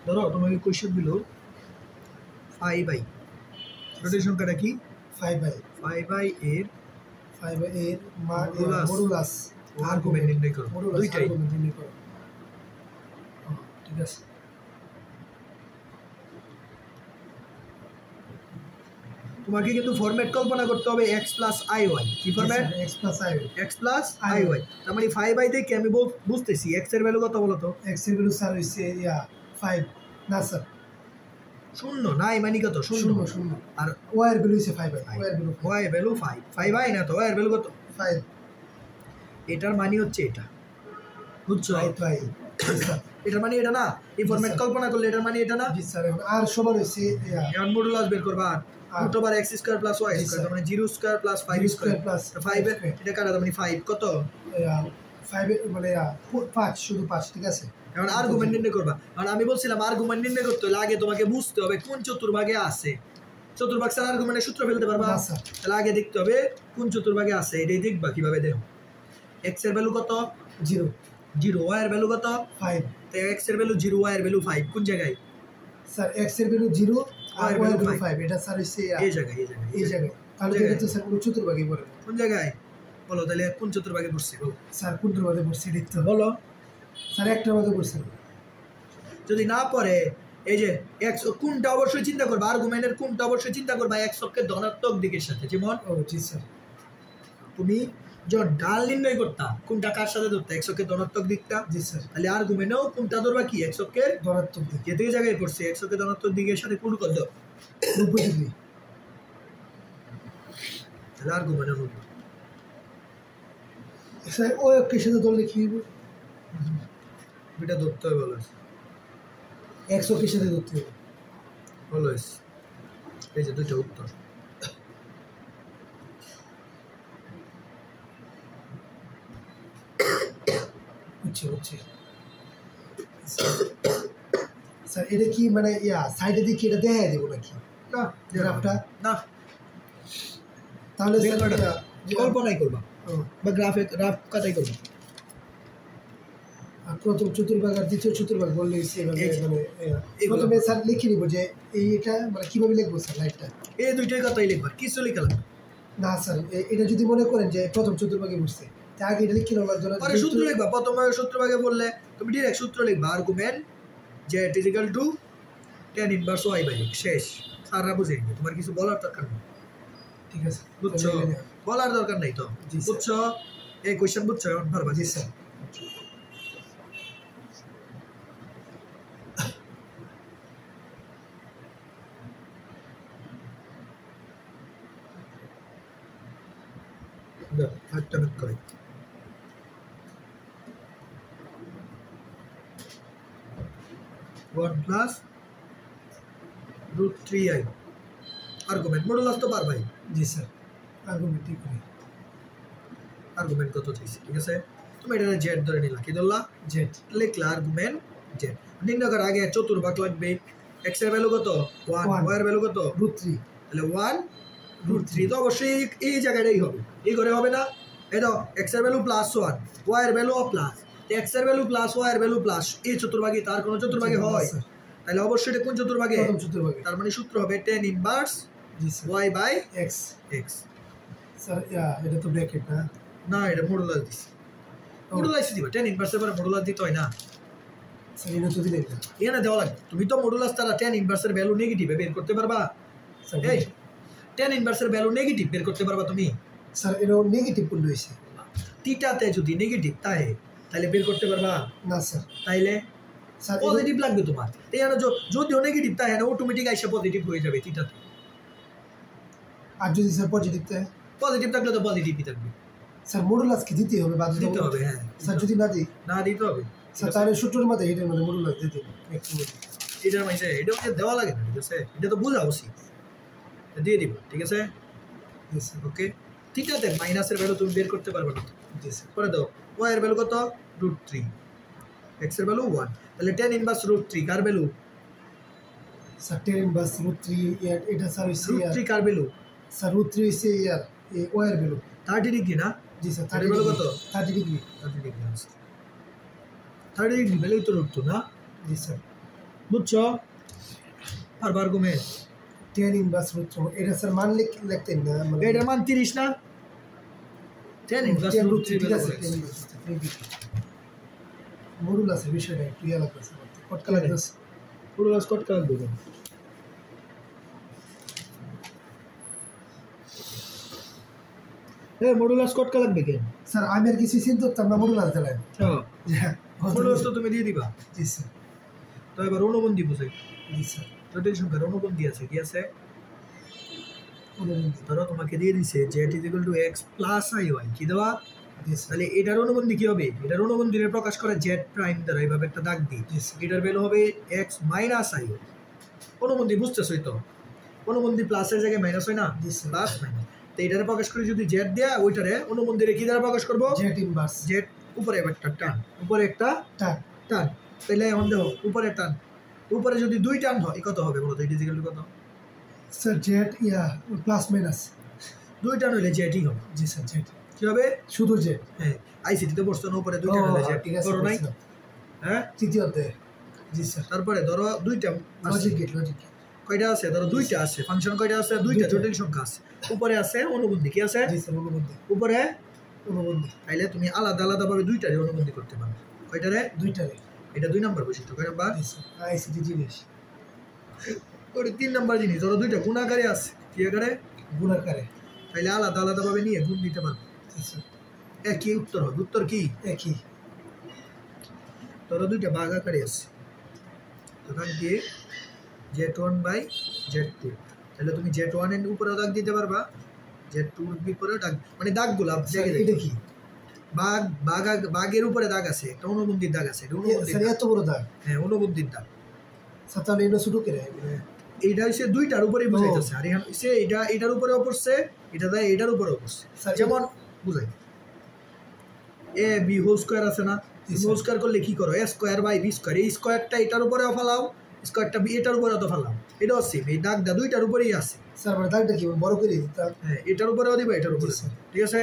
Speaker 1: ধরো তোমাকে কোয়েশ্চেন দিল 5i, রোটের সংখ্যাটা কি? 5i এর
Speaker 2: মডুলাস
Speaker 1: আর্গুমেন্ট নির্ণয় করো, দুইটাই।
Speaker 2: ঠিক আছে।
Speaker 1: তোমাকে কিন্তু ফরম্যাট কল্পনা করতে হবে x প্লাস আই ওয়াই। কি format? x plus i y. তার মানে 5i দেখে আমি বুঝতেছি x এর ভ্যালু কত বলো তো?
Speaker 2: x এর ভ্যালু স্যার হইছে 5 না স্যার,
Speaker 1: শূন্য নাই, মানে কত? শূন্য। আর
Speaker 2: y এর ভ্যালু হইছে 5i,
Speaker 1: y এর ভ্যালু 5, 5i না তো, y এর ভ্যালু কত?
Speaker 2: 5।
Speaker 1: এটার মানে হচ্ছে এটা, বুঝছো? এটার মানে এটা না, এই ফরম্যাট কল্পনা করলে এটার মানে এটা না।
Speaker 2: জি স্যার। আর সমান হইছে
Speaker 1: এখন মডুলাস বের করবা, root over x square plus y square, মানে 0 স্কয়ার প্লাস 5 স্কয়ার প্লাস 5 এর এটা কাটা, মানে 5 কত?
Speaker 2: 5 মানে 5, শুধু 5, ঠিক আছে।
Speaker 1: এখন আর্গুমেন্ট নির্ণয় করবা। আর আমি বলছিলাম আর্গুমেন্ট নির্ণয় করতে হলে আগে তোমাকে বুঝতে হবে কোন চতুর্ভাগে আছে। চতুর্ভাগ ছাড়া আর্গুমেন্টের সূত্র ফেলতে পারবা? তাহলে আগে দেখতে হবে কোন চতুর্ভাগে আছে, এটাই দেখবা। কিভাবে দেখো? x এর ভ্যালু কত?
Speaker 2: 0,
Speaker 1: y এর ভ্যালু কত? 5। তো x এর ভ্যালু 0, y এর ভ্যালু 5, কোন জায়গায়?
Speaker 2: স্যার x এর ভ্যালু 0 আর y এর ভ্যালু 5, এটা স্যার হইছে
Speaker 1: এই জায়গায়।
Speaker 2: তাহলে এটা তো স্যার কোন চতুর্ভাগে পড়ে?
Speaker 1: কোন জায়গায় বলো তাহলে? কোন চতুর্ভাগে পড়ছে বলো?
Speaker 2: স্যার কোন চতুর্ভাগে পড়ছে দেখতে
Speaker 1: বলো।
Speaker 2: স্যার একটার মধ্যে পড়ছে।
Speaker 1: যদি না পড়ে, এই যে x কোনটা অবশ্যই চিন্তা করবা, আর্গুমেন্টের কোনটা অবশ্যই চিন্তা করবা x অক্ষের ধনাত্মক দিকের সাথে। যেমন
Speaker 2: জি স্যার,
Speaker 1: তুমি যখন ঢাল নির্ণয় করতা কোনটা কার সাথে ধরতা? x অক্ষের ধনাত্মক দিকটা।
Speaker 2: জি স্যার।
Speaker 1: তাহলে আর্গুমেন্টেও কোনটা ধরবা? কি? x অক্ষের
Speaker 2: ধনাত্মক দিক।
Speaker 1: যে দুই জায়গায় পড়ছে x অক্ষের ধনাত্মক দিকের সাথে কোন কত?
Speaker 2: 90 ডিগ্রি।
Speaker 1: তাহলে আর্গুমেন্টের রূপ
Speaker 2: স্যার ওই অক্ষের সাথে ধরলে কি হবে?
Speaker 1: এটা ধরতে হবে। বলো
Speaker 2: x অক্ষের সাথে ধরতে হবে।
Speaker 1: বলো এই যে দুটো উত্তর।
Speaker 2: হচ্ছে স্যার এটা কি মানে সাইডে দিয়ে কি এটা দেখাই দেবো নাকি?
Speaker 1: না,
Speaker 2: গ্রাফটা
Speaker 1: না,
Speaker 2: তাহলে
Speaker 1: কল্পনাই করবা বা গ্রাফ কাটাই করবা।
Speaker 2: প্রথম চতুর্ভাগ আর দ্বিতীয় চতুর্ভাগ বললে প্রথমে স্যার লিখে নিব যে এইটা মানে কিভাবে লিখবো স্যার লাইটটা?
Speaker 1: এই দুইটাই কথাই লিখবা, কিছু লিখা লাগবে
Speaker 2: না স্যার। এটা যদি মনে করেন যে প্রথম চতুর্ভাগে বসছে, তা আগে এটা লিখে নেওয়ার জন্য
Speaker 1: পরে সূত্র লিখবা। প্রথমে সূত্রভাগে বললে তুমি ডিরেক্ট সূত্র লিখবা, argument z = tan inverse y by x, শেষ। স্যাররা বুঝে নিবে, তোমার কিছু বলার দরকার নেই,
Speaker 2: ঠিক আছে
Speaker 1: বুঝছো? বলার দরকার নেই তো,
Speaker 2: জি স্যার।
Speaker 1: বুঝছো? এই কোয়েশ্চেন বুঝছো এখন পারবা?
Speaker 2: জি স্যার।
Speaker 1: একটা মিনিট করে 1 plus root 3i argument modulus তো পারবাই।
Speaker 2: জি স্যার, আর্গুমেন্ট ঠিক করে
Speaker 1: আর্গুমেন্ট কত চাইছি, ঠিক আছে? তুমি এটা জেড ধরে নিলা, কি ধরলা?
Speaker 2: জেড
Speaker 1: লিখলা আর্গুমেন্ট জেড। নির্ণয় করার আগে চতুর্ভাগ লাগবে। এক্স এর ভ্যালু কত? 1,
Speaker 2: One.
Speaker 1: ওয়াই এর ভ্যালু কত?
Speaker 2: √3
Speaker 1: তাহলে 1 রুট 3 তো অবশ্যই এই জায়গাটাই হবে, এই করে হবে না? এই দাও এক্স এর ভ্যালু +1, ওয়াই এর ভ্যালু প্লাস, এক্স এর ভ্যালু প্লাস ওয়াই এর ভ্যালু প্লাস, এই চতুর্ভাগে তার কোন চতুর্ভাগে হয়?
Speaker 2: স্যার।
Speaker 1: তাহলে অবশ্যই এটা কোন চতুর্ভাগে?
Speaker 2: প্রথম চতুর্ভাগে।
Speaker 1: তার মানে সূত্র হবে tan ইনভার্স
Speaker 2: জি sir.
Speaker 1: y by
Speaker 2: x
Speaker 1: x।
Speaker 2: Sir এটা তো ব্র্যাকেট না?
Speaker 1: না এটা মডুলাস দিছি, মডুলাস দিবা, tan ইনভার্সের পরে মডুলাস দিতে হয় না?
Speaker 2: স্যার এটা তো দিলেন না
Speaker 1: এখানে দেওয়া লাগে, তুমি তো মডুলাস তারা tan ইনভার্সের ভ্যালু নেগেটিভে বের করতে পারবা।
Speaker 2: স্যার।
Speaker 1: এই tan ইনভার্সের ভ্যালু নেগেটিভ বের করতে পারবা তুমি?
Speaker 2: স্যার এটা নেগেটিভ কোন হইছে?
Speaker 1: থিটাতে যদি নেগেটিভ তাহলে বের করতে পারবা
Speaker 2: না স্যার।
Speaker 1: তাইলে
Speaker 2: স্যার
Speaker 1: পজিটিভ লাগবে তোমার, এখানে যদিও নেগেটিভ তাই না অটোমেটিক আইসা পজিটিভ হয়ে যাবে থিটাতে।
Speaker 2: আর যদি স্যার পজিটিভ থাকে?
Speaker 1: পজিটিভ থাকলে তো পজিটিভই থাকবে।
Speaker 2: স্যার মডুলাস কি দিতে হবে বাদ
Speaker 1: দিতে হবে, হ্যাঁ
Speaker 2: স্যার যদি না দিই?
Speaker 1: না দিতে হবে।
Speaker 2: স্যার তাহলে সূত্রের মধ্যে এটার মধ্যে মডুলাস দিয়ে দিন একটু।
Speaker 1: এটার মাঝে এটা দেওয়া লাগে না, ঠিক আছে? এটা তো বোঝা উচিত, দিয়ে দিব, ঠিক আছে?
Speaker 2: জি স্যার।
Speaker 1: ওকে, থিটাতে মাইনাসের ভ্যালু তুমি বের করতে পারবে না।
Speaker 2: জি স্যার।
Speaker 1: করে দাও ওয়াই এর ভ্যালু কত? √3, এক্স এর ভ্যালু 1, তাহলে tan ইনভার্স √3 কার ভ্যালু?
Speaker 2: স্যার tan ইনভার্স √3 এটা স্যার হইছে
Speaker 1: √3 কার ভ্যালু?
Speaker 2: স্যার √3 হইছে এই ওয়াই এর ভ্যালু
Speaker 1: 30 ডিগ্রি না?
Speaker 2: জি স্যার।
Speaker 1: এর ভ্যালু কত?
Speaker 2: 30 ডিগ্রি
Speaker 1: 30 ডিগ্রি আছে, 30 ডিগ্রি ভ্যালু তো √2 না?
Speaker 2: জি স্যার।
Speaker 1: বুঝছো? আর আর্গুমেন্ট
Speaker 2: tan ইনভার্স √3 এটা স্যার মান লিখতেন না মানে
Speaker 1: এটার মান 30 না? tan ইনভার্স
Speaker 2: tan
Speaker 1: √3
Speaker 2: ঠিক আছে।
Speaker 1: ভ্যালু
Speaker 2: মডুলাসের বিষয়টা একটু ইয়া লাগতেছে, কটকা লাগতেছে।
Speaker 1: পুরো লস কট কাট দেবেন। মডুলাস কট কা লাগবে কেন?
Speaker 2: স্যার আমি আর কিছু চিন্তা করতাম না, মডুলাস দিলেন।
Speaker 1: হ্যাঁ মডুলাস তো তুমি দিয়ে দিবা।
Speaker 2: জি স্যার।
Speaker 1: তো এবার অনুবন্ধী বুঝাই,
Speaker 2: জি স্যার।
Speaker 1: জটিল সংখ্যার অনুবন্ধী আছে, কি আছে?
Speaker 2: অনুবন্ধী।
Speaker 1: ধরো তোমাকে দিয়ে দিছে z = x + iy, কি দেওয়া?
Speaker 2: জি স্যার।
Speaker 1: তাহলে এটার অনুবন্ধী কি হবে? এটার অনুবন্ধীরে প্রকাশ করে z প্রাইম দ্বারা, এইভাবে একটা দাগ দিই।
Speaker 2: জি স্যার।
Speaker 1: এটার ভ্যালু হবে x - iy। অনুবন্ধী বুঝতেছই তো, অনুবন্ধী প্লাসের জায়গায় মাইনাস হয় না?
Speaker 2: জি স্যার।
Speaker 1: প্লাস মাইনাস, তো এটারে প্রকাশ করে যদি z দেয়া ওইটারে অনুবন্ধীরে কি দ্বারা প্রকাশ করব?
Speaker 2: Z inverse.
Speaker 1: z উপরে একটা টান, উপরে একটা
Speaker 2: টান।
Speaker 1: টান, তাহলে এখন দেখো উপরে টান, উপরে যদি 2 টান হয় কত হবে বলো তো? ইজ ইকুয়াল টু কত?
Speaker 2: স্যার জেড প্লাস মাইনাস
Speaker 1: 2 টান হইলে জেডই হবে।
Speaker 2: জি স্যার। জেড
Speaker 1: কি হবে?
Speaker 2: শুধু জেড।
Speaker 1: হ্যাঁ আইসিটি তে পড়ছো না, উপরে 2 টান হইলে জেড,
Speaker 2: ঠিক আছে।
Speaker 1: করো নাই? হ্যাঁ
Speaker 2: তৃতীয় অধ্যায়। জি স্যার।
Speaker 1: তারপরে ধরো 2টা
Speaker 2: লজিক গেট। লজিক
Speaker 1: কয়টা আছে? ধরো 2টা আছে, ফাংশন কয়টা আছে? 2টা জটিল সংখ্যা আছে। উপরে আছে অনুবন্ধী, কি আছে?
Speaker 2: জি স্যার। অনুবন্ধী।
Speaker 1: উপরে
Speaker 2: অনুবন্ধী
Speaker 1: তাইলে তুমি আলাদা আলাদা ভাবে 2টারে অনুবন্ধী করতে পারো। কয়টারে?
Speaker 2: 2টারে।
Speaker 1: এটা 2 নাম্বার বৈশিষ্ট্য। কয় নাম্বার?
Speaker 2: জি স্যার। আইসিটি জিনিস
Speaker 1: ওটা 3 নাম্বার জিনিস। ধরো 2টা গুণ আকারে আছে, কি আকারে?
Speaker 2: গুণাকারে।
Speaker 1: তাইলে আলাদা আলাদা ভাবে নিয়ে গুণ দিতে পারো,
Speaker 2: জি স্যার।
Speaker 1: একই উত্তর হবে। উত্তর কি?
Speaker 2: একই।
Speaker 1: ধরো 2টা ভাগ আকারে আছে, তখন দিয়ে z1/z2, তাহলে তুমি z1 এর উপরেও দাগ দিতে পারবা, z2 এর উপরেও দাগ, মানে দাগগুলো
Speaker 2: স্যার
Speaker 1: দেখে
Speaker 2: এটা কি?
Speaker 1: বাঘের উপরে দাগ আছে, একটা অনুবন্ধীর দাগ আছে, এটা অনুবন্ধীর
Speaker 2: স্যার
Speaker 1: দাগ।
Speaker 2: এত বড় দাগ?
Speaker 1: হ্যাঁ অনুবন্ধীর দাগ।
Speaker 2: স্যার তাহলে এটা শুরু করে
Speaker 1: এইটা হচ্ছে 2টার উপরেই বুঝাইতেছে, আর এখানে হচ্ছে এটার উপরেও পড়ছে, এটা দেয় এটার উপরেও পড়ছে।
Speaker 2: স্যার
Speaker 1: যেমন বুঝাই এ বি হোল স্কোয়ার আছে না? হোল স্কোয়ার করলে কি করো? a square by b square, এই স্কোয়ারটা এটার উপরেও ফালাও, স্কোয়ারটা বি এটার উপরেও তো ফালাও, এটাও সেম, এই দাগটা 2টার উপরেই আছে।
Speaker 2: স্যার মানে দাগটা কি বড় করে দিতাম?
Speaker 1: হ্যাঁ এটার উপরেও দিবা, এটার উপরে, ঠিক আছে?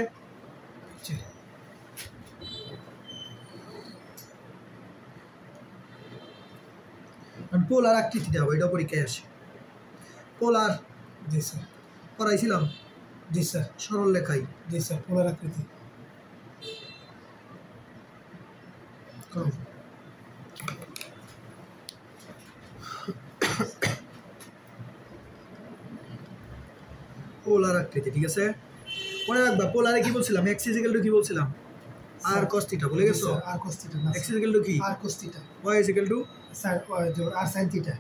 Speaker 1: পোলার আকৃতি দেওয়া, এটা পরীক্ষায় আসে। পোলার
Speaker 2: জি স্যার।
Speaker 1: পড়াইছিলাম,
Speaker 2: জি স্যার।
Speaker 1: সরল লেখাই।
Speaker 2: জি স্যার। পোলার আকৃতি।
Speaker 1: পোলার আকৃতি, ঠিক আছে? মনে রাখবা পোলারে কি বলছিলাম, x ইকুয়াল টু কি বলছিলাম, r cos থিটা, ভুলে গেছো?
Speaker 2: আর cos থিটা না
Speaker 1: x ইকুয়াল টু কি,
Speaker 2: r cos theta,
Speaker 1: y equal to
Speaker 2: sir r sin theta,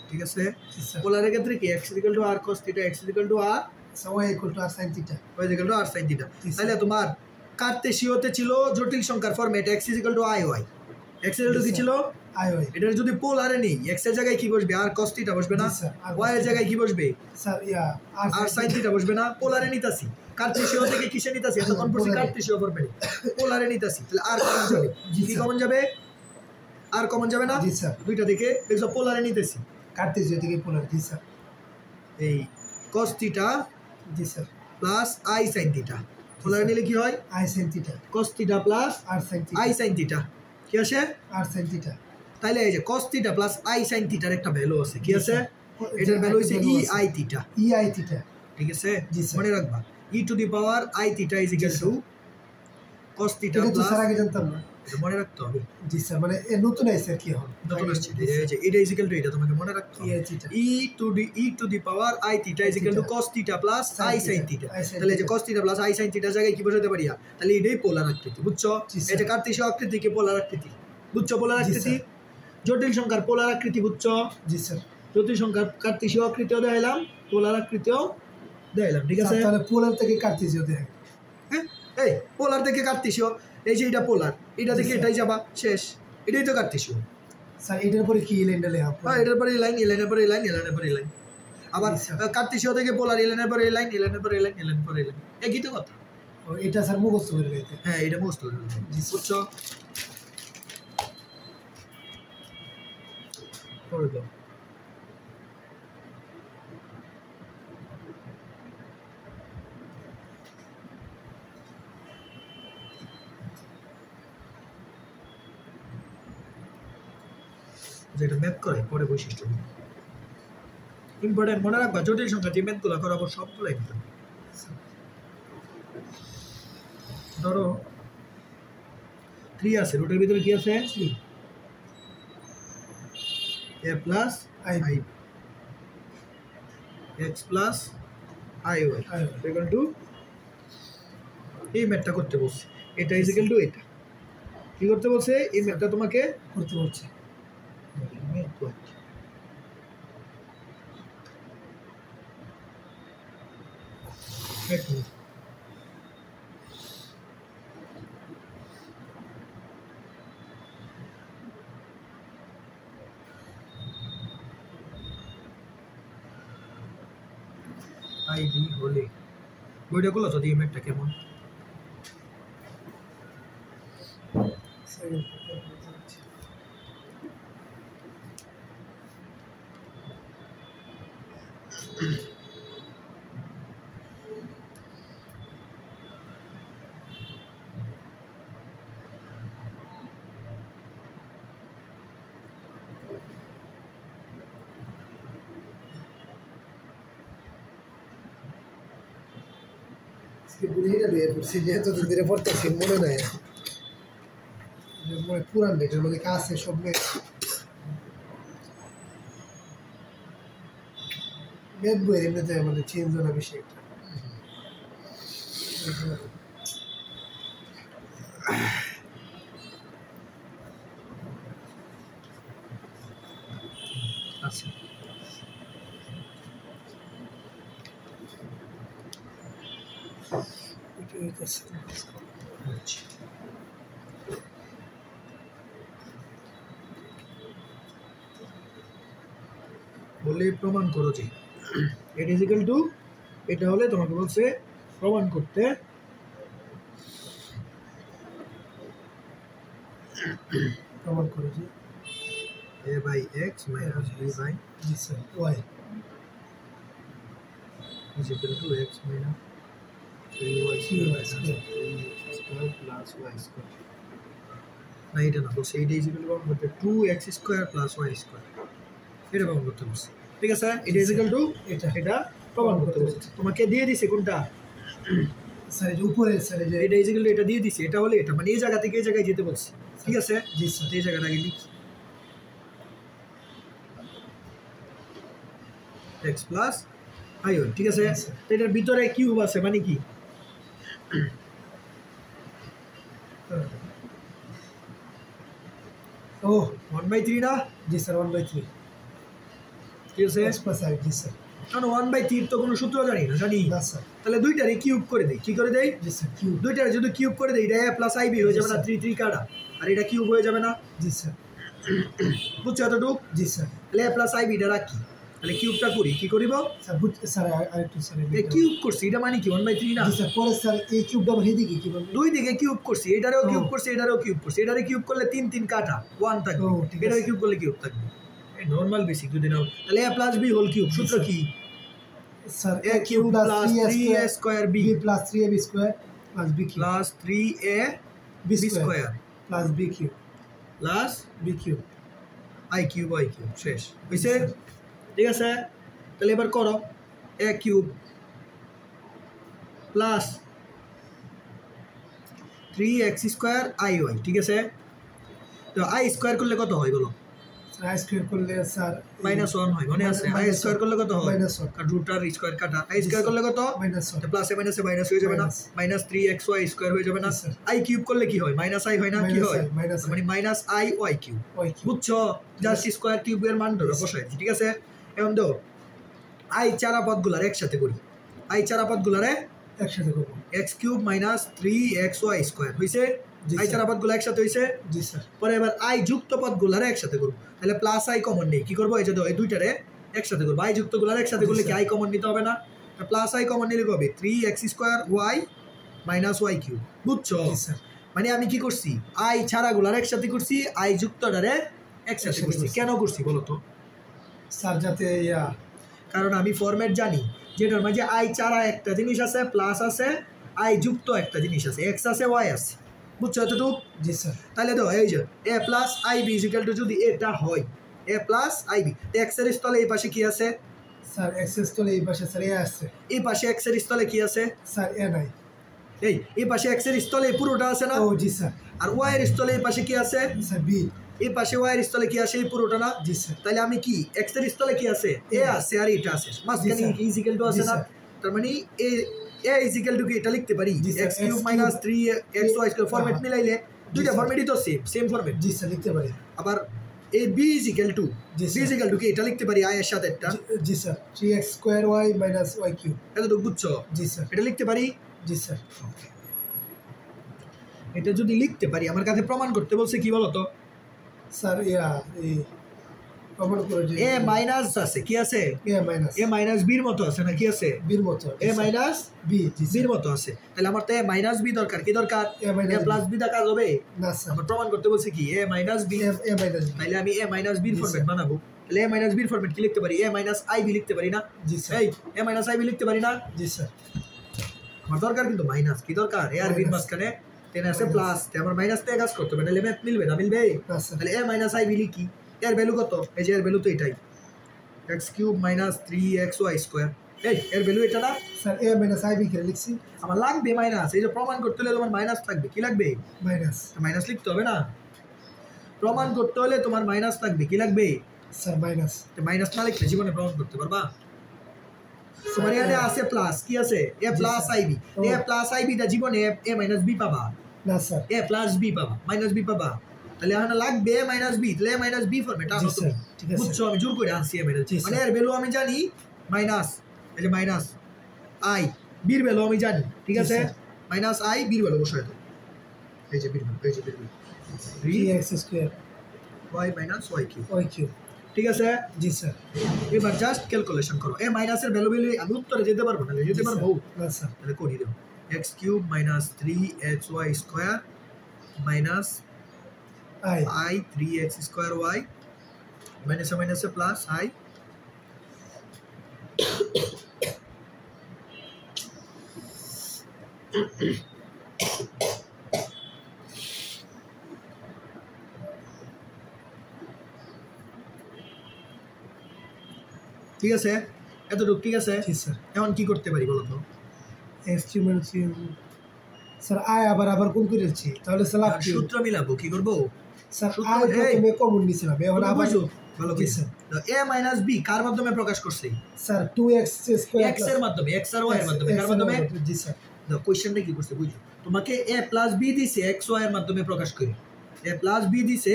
Speaker 1: ঠিক আছে?
Speaker 2: জি স্যার।
Speaker 1: পোলারের ক্ষেত্রে কি x equal to r cos theta, x equal to r,
Speaker 2: sir y equal to r sin theta,
Speaker 1: y equal to r sin theta.
Speaker 2: জি,
Speaker 1: তাহলে তোমার কার্তেশীয়তে ছিল জটিল সংখ্যার format x equal to i y, x equal to কি ছিল
Speaker 2: I y,
Speaker 1: এটা যদি পোলারে নেই x এর জায়গায় কি বসবে, r cos থিটা বসবে না,
Speaker 2: জি স্যার, আর
Speaker 1: y এর জায়গায় কি বসবে,
Speaker 2: স্যার ইয়া
Speaker 1: r sin থিটা বসবে না। পোলারে নিতাছি, কার্তেশীয় থেকে কিসে নিতাছি, এত কনফিউজ, কার্তেশীয় ফরম্যাটে পোলারে নিতাছি, তাহলে r কমন যাবে,
Speaker 2: জি
Speaker 1: কি
Speaker 2: স্যার।
Speaker 1: কমন যাবে, r কমন যাবে না,
Speaker 2: জি স্যার।
Speaker 1: দুইটা দেখে দেখছো পোলারে নিতেছি,
Speaker 2: কার্তেজীয় থেকে পোলার, জি স্যার,
Speaker 1: এই cos থিটা
Speaker 2: জি sir,
Speaker 1: plus i sin theta, পোলারে নিলে কি হয়,
Speaker 2: i sin theta,
Speaker 1: cos theta plus
Speaker 2: r sin theta,
Speaker 1: i sin theta, কি আসে,
Speaker 2: আর sin থিটা,
Speaker 1: তাইলে এই যে cos theta plus i sin থিটার একটা ভ্যালু আছে, কি আছে, এটার ভ্যালু হইছে
Speaker 2: value
Speaker 1: e
Speaker 2: আছে।
Speaker 1: i theta,
Speaker 2: E I theta,
Speaker 1: ঠিক আছে?
Speaker 2: জি স্যার।
Speaker 1: মনে রাখবা e two the power i theta is equal two cos theta
Speaker 2: এটা তো
Speaker 1: প্লাস,
Speaker 2: স্যার আগে জানতাম না,
Speaker 1: এটা মনে রাখতে হবে,
Speaker 2: জি স্যার, মানে এ নতুন আইছে কি এখন
Speaker 1: নতুন আসছে, এই যে এটা ইজ ইকুয়াল টু, এটা তোমাকে মনে রাখতে
Speaker 2: ই
Speaker 1: হবে,
Speaker 2: I theta,
Speaker 1: e two the power i theta is equal two cos theta plus i sin theta.
Speaker 2: I sin
Speaker 1: তাহলে এই যে
Speaker 2: theta।
Speaker 1: cos theta plus i sin থিটার জায়গায় কি বসাতে পারি, তাহলে এটাই পোলার আকৃতি, বুঝছো?
Speaker 2: জি স্যার।
Speaker 1: এটা কার্তেশীয় আকৃতিকে পোলার আকৃতি, বুঝছো? পোলার
Speaker 2: জি
Speaker 1: আকৃতি,
Speaker 2: স্যার।
Speaker 1: জটিল সংখ্যার পোলার আকৃতি, বুঝছো?
Speaker 2: জি স্যার।
Speaker 1: জটিল সংখ্যার কার্তেশীয় আকৃতিও দেখাইলাম, পোলার আকৃতিও দেখাইলাম, ঠিক আছে?
Speaker 2: স্যার, তাহলে পোলার থেকে কার্তেজীয় দেখেন,
Speaker 1: হ্যাঁ, এই পোলার থেকে কার্তেশীয়, এই যে এটা পোলার, এটা থেকে এটাই যাবা, শেষ, এটাই তো কার্তেশীয়।
Speaker 2: স্যার এটার পরে কি লাইনটা লেখা,
Speaker 1: হ্যাঁ, এটার পরে এই লাইন, এই লাইনের পরে এই লাইন, এই লাইনের পরে এই লাইন, আবার
Speaker 2: জি স্যার।
Speaker 1: কার্তেশীয় থেকে পোলার, এই লাইনের পরে এই লাইন, এই লাইনের পরে এই লাইন, এই লাইনের পরে এই লাইন, একই তো কথা।
Speaker 2: ও, এটা স্যার মুখস্থ করে গেছে,
Speaker 1: হ্যাঁ, এটা মুখস্থ করে ফেলতে হবে, বুঝছো? করে দাও। যেটা ম্যাথ করে পরে বৈশিষ্ট্য ইম্পর্টেন্ট, মনে রাখবা জটিল সংখ্যা যে ম্যাথগুলো করাবো সবগুলো ইম্পর্টেন্ট। ধরো 3 আছে, রুটের ভিতরে কি আছে, a plus
Speaker 2: I
Speaker 1: i x plus i y equal two, এই ম্যাথটা করতে বলছে, এটা ইজ ইকুয়াল টু এটা, কি করতে বলছে, এই ম্যাথটা তোমাকে
Speaker 2: করতে বলছে,
Speaker 1: আইডি হলে বইটা গুলো যদি ইমেজটা কেমন,
Speaker 2: বুড়িটা বিয়ে করছি, যেহেতু ধীরে পড়তেছি মনে নাই, মনে পুরান এটার মধ্যে কাছে সব ম্যাথ বইয়ের এমনিতে আমাদের চেঞ্জ হয় না বেশি একটা,
Speaker 1: আচ্ছা
Speaker 2: এটা হইতেছে
Speaker 1: আচ্ছা। বলে প্রমাণ করো যে এটা ইজ ইকুয়াল টু, এটা হলে তোমাকে বলছে প্রমাণ করতে
Speaker 2: প্রমাণ করে যে
Speaker 1: a বাই এক্স মাইনাস b বাই
Speaker 2: জি sir y
Speaker 1: is equal to x minus 3y square plus y square, না এটা না বলছে এইটা ইজ ইকুয়াল টু প্রমাণ করতে 2x square plus y square, এটা প্রমাণ করতে বলছে, ঠিক আছে? এটা ইজ ইকুয়াল টু
Speaker 2: এটা
Speaker 1: এটা প্রমাণ করতে বলছে, তোমাকে দিয়ে দিছে কোনটা,
Speaker 2: স্যার এই উপরে স্যার এই যে
Speaker 1: এটা ইজ ইকুয়াল টু এটা দিয়ে দিছে, এটা হলে এটা, মানে এই জায়গা থেকে এই জায়গায় যেতে বলছে, ঠিক আছে?
Speaker 2: জি স্যার
Speaker 1: এই জায়গাটা আগে লিখি, x প্লাস আই ওয়াই, ঠিক আছে। তো এটার ভিতরে কিউব আছে মানে কি?
Speaker 2: ও
Speaker 1: 1/3 না?
Speaker 2: জি স্যার 1/3
Speaker 1: ঠিক আছে।
Speaker 2: x plus i G sir.
Speaker 1: কারণ 1/3 তো কোনো সূত্র জানি না, জানি
Speaker 2: না স্যার।
Speaker 1: তাহলে দুইটারই কিউব করে দেই। কি করে দেই?
Speaker 2: জি স্যার কিউব।
Speaker 1: দুইটারে যদি কিউব করে দেই, এটা a প্লাস ib হয়ে যাবে না, 3 কাটা, আর এটা কিউব হয়ে যাবে না?
Speaker 2: জি স্যার।
Speaker 1: বুঝছো এতটুক?
Speaker 2: জি স্যার।
Speaker 1: তাহলে a প্লাস ib এটা রাখি, তাহলে কিউবটা করি। কি করিব
Speaker 2: স্যার স্যার আরেকটু স্যার
Speaker 1: এই কিউব করছি, এটা মানে কি 1/3 না?
Speaker 2: জি স্যার। পরে স্যার এই কিউবটা আবার এদিকে কি বলবেন?
Speaker 1: দুই দিকে কিউব করছি, এটারেও
Speaker 2: ও।
Speaker 1: কিউব করছি, এটারেও কিউব করছি। এটারে কিউব করলে 3 কাটা 1 থাকবে,
Speaker 2: ও, ঠিক আছে।
Speaker 1: এটারে কিউব করলে কিউব থাকবে। এই নরমাল বেসিক যদি নাও, তাহলে a plus b whole cube সূত্র কি?
Speaker 2: Sir
Speaker 1: a cube plus 3a square b
Speaker 2: b plus 3ab square plus b cube
Speaker 1: plus 3a b square
Speaker 2: plus b cube
Speaker 1: plus
Speaker 2: b cube
Speaker 1: i cube শেষ হইছে। ঠিক আছে, তাহলে এবার করো a cube প্লাস 3x স্কয়ার iy, ঠিক আছে। তো i স্কয়ার করলে কত হয় বলো?
Speaker 2: স্যার i স্কয়ার করলে স্যার
Speaker 1: -1 হয়, মনে আছে? i স্কয়ার করলে কত হয়?
Speaker 2: -1
Speaker 1: কারণ রুটটার স্কয়ার কাটা, i স্কয়ার করলে কত?
Speaker 2: -1
Speaker 1: তো প্লাসে মাইনাসে মাইনাস হয়ে যাবে না, -3xy স্কয়ার হয়ে যাবে না। i কিউব করলে কি হয়? -i হয় না, কি হয়? মানে -i y কিউব। বুঝছো? জাস্ট স্কয়ার কিউবের মান ধরো বসাই, ঠিক আছে। এখন দাও i চারা পদগুলার একসাথে করি, i চারা পদগুলারে
Speaker 2: একসাথে করব
Speaker 1: x কিউব -3xy স্কয়ার হইছে। i চারা পদগুলো একসাথে হইছে।
Speaker 2: জি স্যার।
Speaker 1: পরে এবার i যুক্ত পদগুলারে একসাথে করব, তাহলে প্লাস i কমন নেই। কি করব? এই যে দাও এই দুইটারে একসাথে করব, i যুক্তগুলার একসাথে করলে কি i কমন নিতে হবে না? প্লাস i কমন নিলে হবে 3x square y y cube. বুঝছো?
Speaker 2: জি স্যার।
Speaker 1: মানে আমি কি করছি, i ছাড়াগুলার একসাথে করছি, i যুক্তটারে একসাথে করছি। কেন করছি বলো তো?
Speaker 2: স্যার যাতে
Speaker 1: কারণ আমি ফরম্যাট জানি, যেটার মাঝে i ছাড়া একটা জিনিস আছে, প্লাস আছে, i যুক্ত একটা জিনিস আছে, x আছে y আছে। বুঝছো এতটুকু?
Speaker 2: জি স্যার।
Speaker 1: তাহলে তো এই যে a plus ib equal to যদি এটা হয় a প্লাস ib, x এর স্থলে এই পাশে কি আছে?
Speaker 2: স্যার x এর স্থলে এই পাশে স্যার a আছে।
Speaker 1: এই পাশে x এর স্থলে কি আছে?
Speaker 2: স্যার a নাই।
Speaker 1: এই পাশে x এর স্থলে পুরোটা আছে না?
Speaker 2: ও জি স্যার।
Speaker 1: আর y এর স্থলে এই পাশে কি আছে?
Speaker 2: Sir b।
Speaker 1: এই পাশে y এর স্থলে কি আছে? এই পুরোটা না?
Speaker 2: জি স্যার।
Speaker 1: তাহলে আমি কি x এর স্থলে কি আছে? a আছে আর এটা আছে, মাঝখানে কি ইকুয়াল টু আছে না? তার মানে a ইকুয়াল টু কি এটা লিখতে পারি x cube minus 3xy square. Format মিলাইলে দুইটা ফরম্যাটই তো সেম ফরম্যাট।
Speaker 2: জি স্যার লিখতে পারি।
Speaker 1: আবার এই b ইকুয়াল টু কি এটা লিখতে পারি i এর সাথে একটা।
Speaker 2: জি sir 3x square y minus y cube.
Speaker 1: এতটুকু বুঝছো?
Speaker 2: জি স্যার।
Speaker 1: এটা লিখতে পারি।
Speaker 2: জি স্যার।
Speaker 1: এটা যদি লিখতে পারি, আমার কাছে প্রমাণ করতে বলছে কি বলো তো?
Speaker 2: স্যার এই প্রমাণ করে যে
Speaker 1: a মাইনাস আছে, কি আছে? a মাইনাস b এর মতো আছে না, কি আছে?
Speaker 2: b এর মতো।
Speaker 1: a মাইনাস
Speaker 2: b
Speaker 1: b এর মতো আছে। তাহলে আমার তো a মাইনাস b দরকার। কি দরকার? a প্লাস b দা কাজ হবে
Speaker 2: না স্যার।
Speaker 1: আমার প্রমাণ করতে বলছে কি a মাইনাস b। তাহলে আমি a মাইনাস b এর ফরম্যাট বানাবো। তাহলে a মাইনাস b এর ফরম্যাট কি লিখতে পারি? a মাইনাস ib লিখতে পারি না?
Speaker 2: জি স্যার।
Speaker 1: এই a মাইনাস ib লিখতে পারি না?
Speaker 2: জি স্যার।
Speaker 1: আমার দরকার কিন্তু মাইনাস। কি দরকার? a আর b এর মাঝখানে টেন আছে প্লাস, আমার মাইনাস দিয়ে কাজ করতে হবে, নাহলে ম্যাথ মিলবে না। মিলবে? তাহলে a মাইনাস ib লিখি। এর ভ্যালু কত? এই যে এর ভ্যালু তো এটাই, x cube minus 3xy square. এর ভ্যালু এটা না
Speaker 2: স্যার? a মাইনাস ib কে লিখছি।
Speaker 1: আমার লাগবে মাইনাস, এই যে প্রমাণ করতে হলে তোমার মাইনাস থাকবে। কি লাগবে? মাইনাস লিখতে হবে না? প্রমাণ করতে হলে তোমার মাইনাস লাগবে। কি লাগবে?
Speaker 2: Sir minus.
Speaker 1: মাইনাস না লিখলে জীবনে প্রমাণ করতে পারবা? তোমার এখানে আছে প্লাস, কি আছে? a plus ib। a plus ib দা জীবনে a মাইনাস b পাবা
Speaker 2: না স্যার।
Speaker 1: a প্লাস b পাবা, মাইনাস b পাবা। তাহলে এখানে লাগবে a মাইনাস b, তাহলে a মাইনাস b ফরম্যাট আনো তুমি। বুঝছো? আমি জোর করে আনছি a মাইনাস, মানে এর ভ্যালু আমি জানি মাইনাস, এই যে মাইনাস i b এর ভ্যালু আমি জানি, ঠিক আছে? মাইনাস i b এর ভ্যালু বসাই দাও। এই যে b এর ভ্যালু, এই যে b এর value
Speaker 2: 3x square
Speaker 1: y minus y cube. ঠিক আছে?
Speaker 2: জি স্যার।
Speaker 1: এবার জাস্ট ক্যালকুলেশন করো। এ মাইনাসের ভ্যালু আমি উত্তরে যেতে পারবো না, যেতে পারবো
Speaker 2: না স্যার।
Speaker 1: তাহলে করি দাও x cube minus 3xy square minus i 3x square y মাইনাসে মাইনাসে প্লাস i ঠিক আছে? এতটুকু ঠিক আছে? এখন কি করতে পারি বলো তো?
Speaker 2: স্যার আয় আবার কোন করেছি, তাহলে স্যার
Speaker 1: সূত্র মিলাবো। কি করবো?
Speaker 2: স্যার আয় প্রথমে কমন নিছিলাম, এখন আবার
Speaker 1: ভালো
Speaker 2: জি
Speaker 1: করে
Speaker 2: স্যার
Speaker 1: এ মাইনাস বি কার মাধ্যমে প্রকাশ করছে
Speaker 2: স্যার 2x স্কয়ার
Speaker 1: এক্স এর মাধ্যমে এক্স আর ওয়াই এর মাধ্যমে কার মাধ্যমে
Speaker 2: জি স্যার
Speaker 1: দেখো কোশ্চেনটা কি করছে বুঝছো তোমাকে এ প্লাস বি দিছে এক্স ওয়াই এর মাধ্যমে প্রকাশ করি এ প্লাস বি দিছে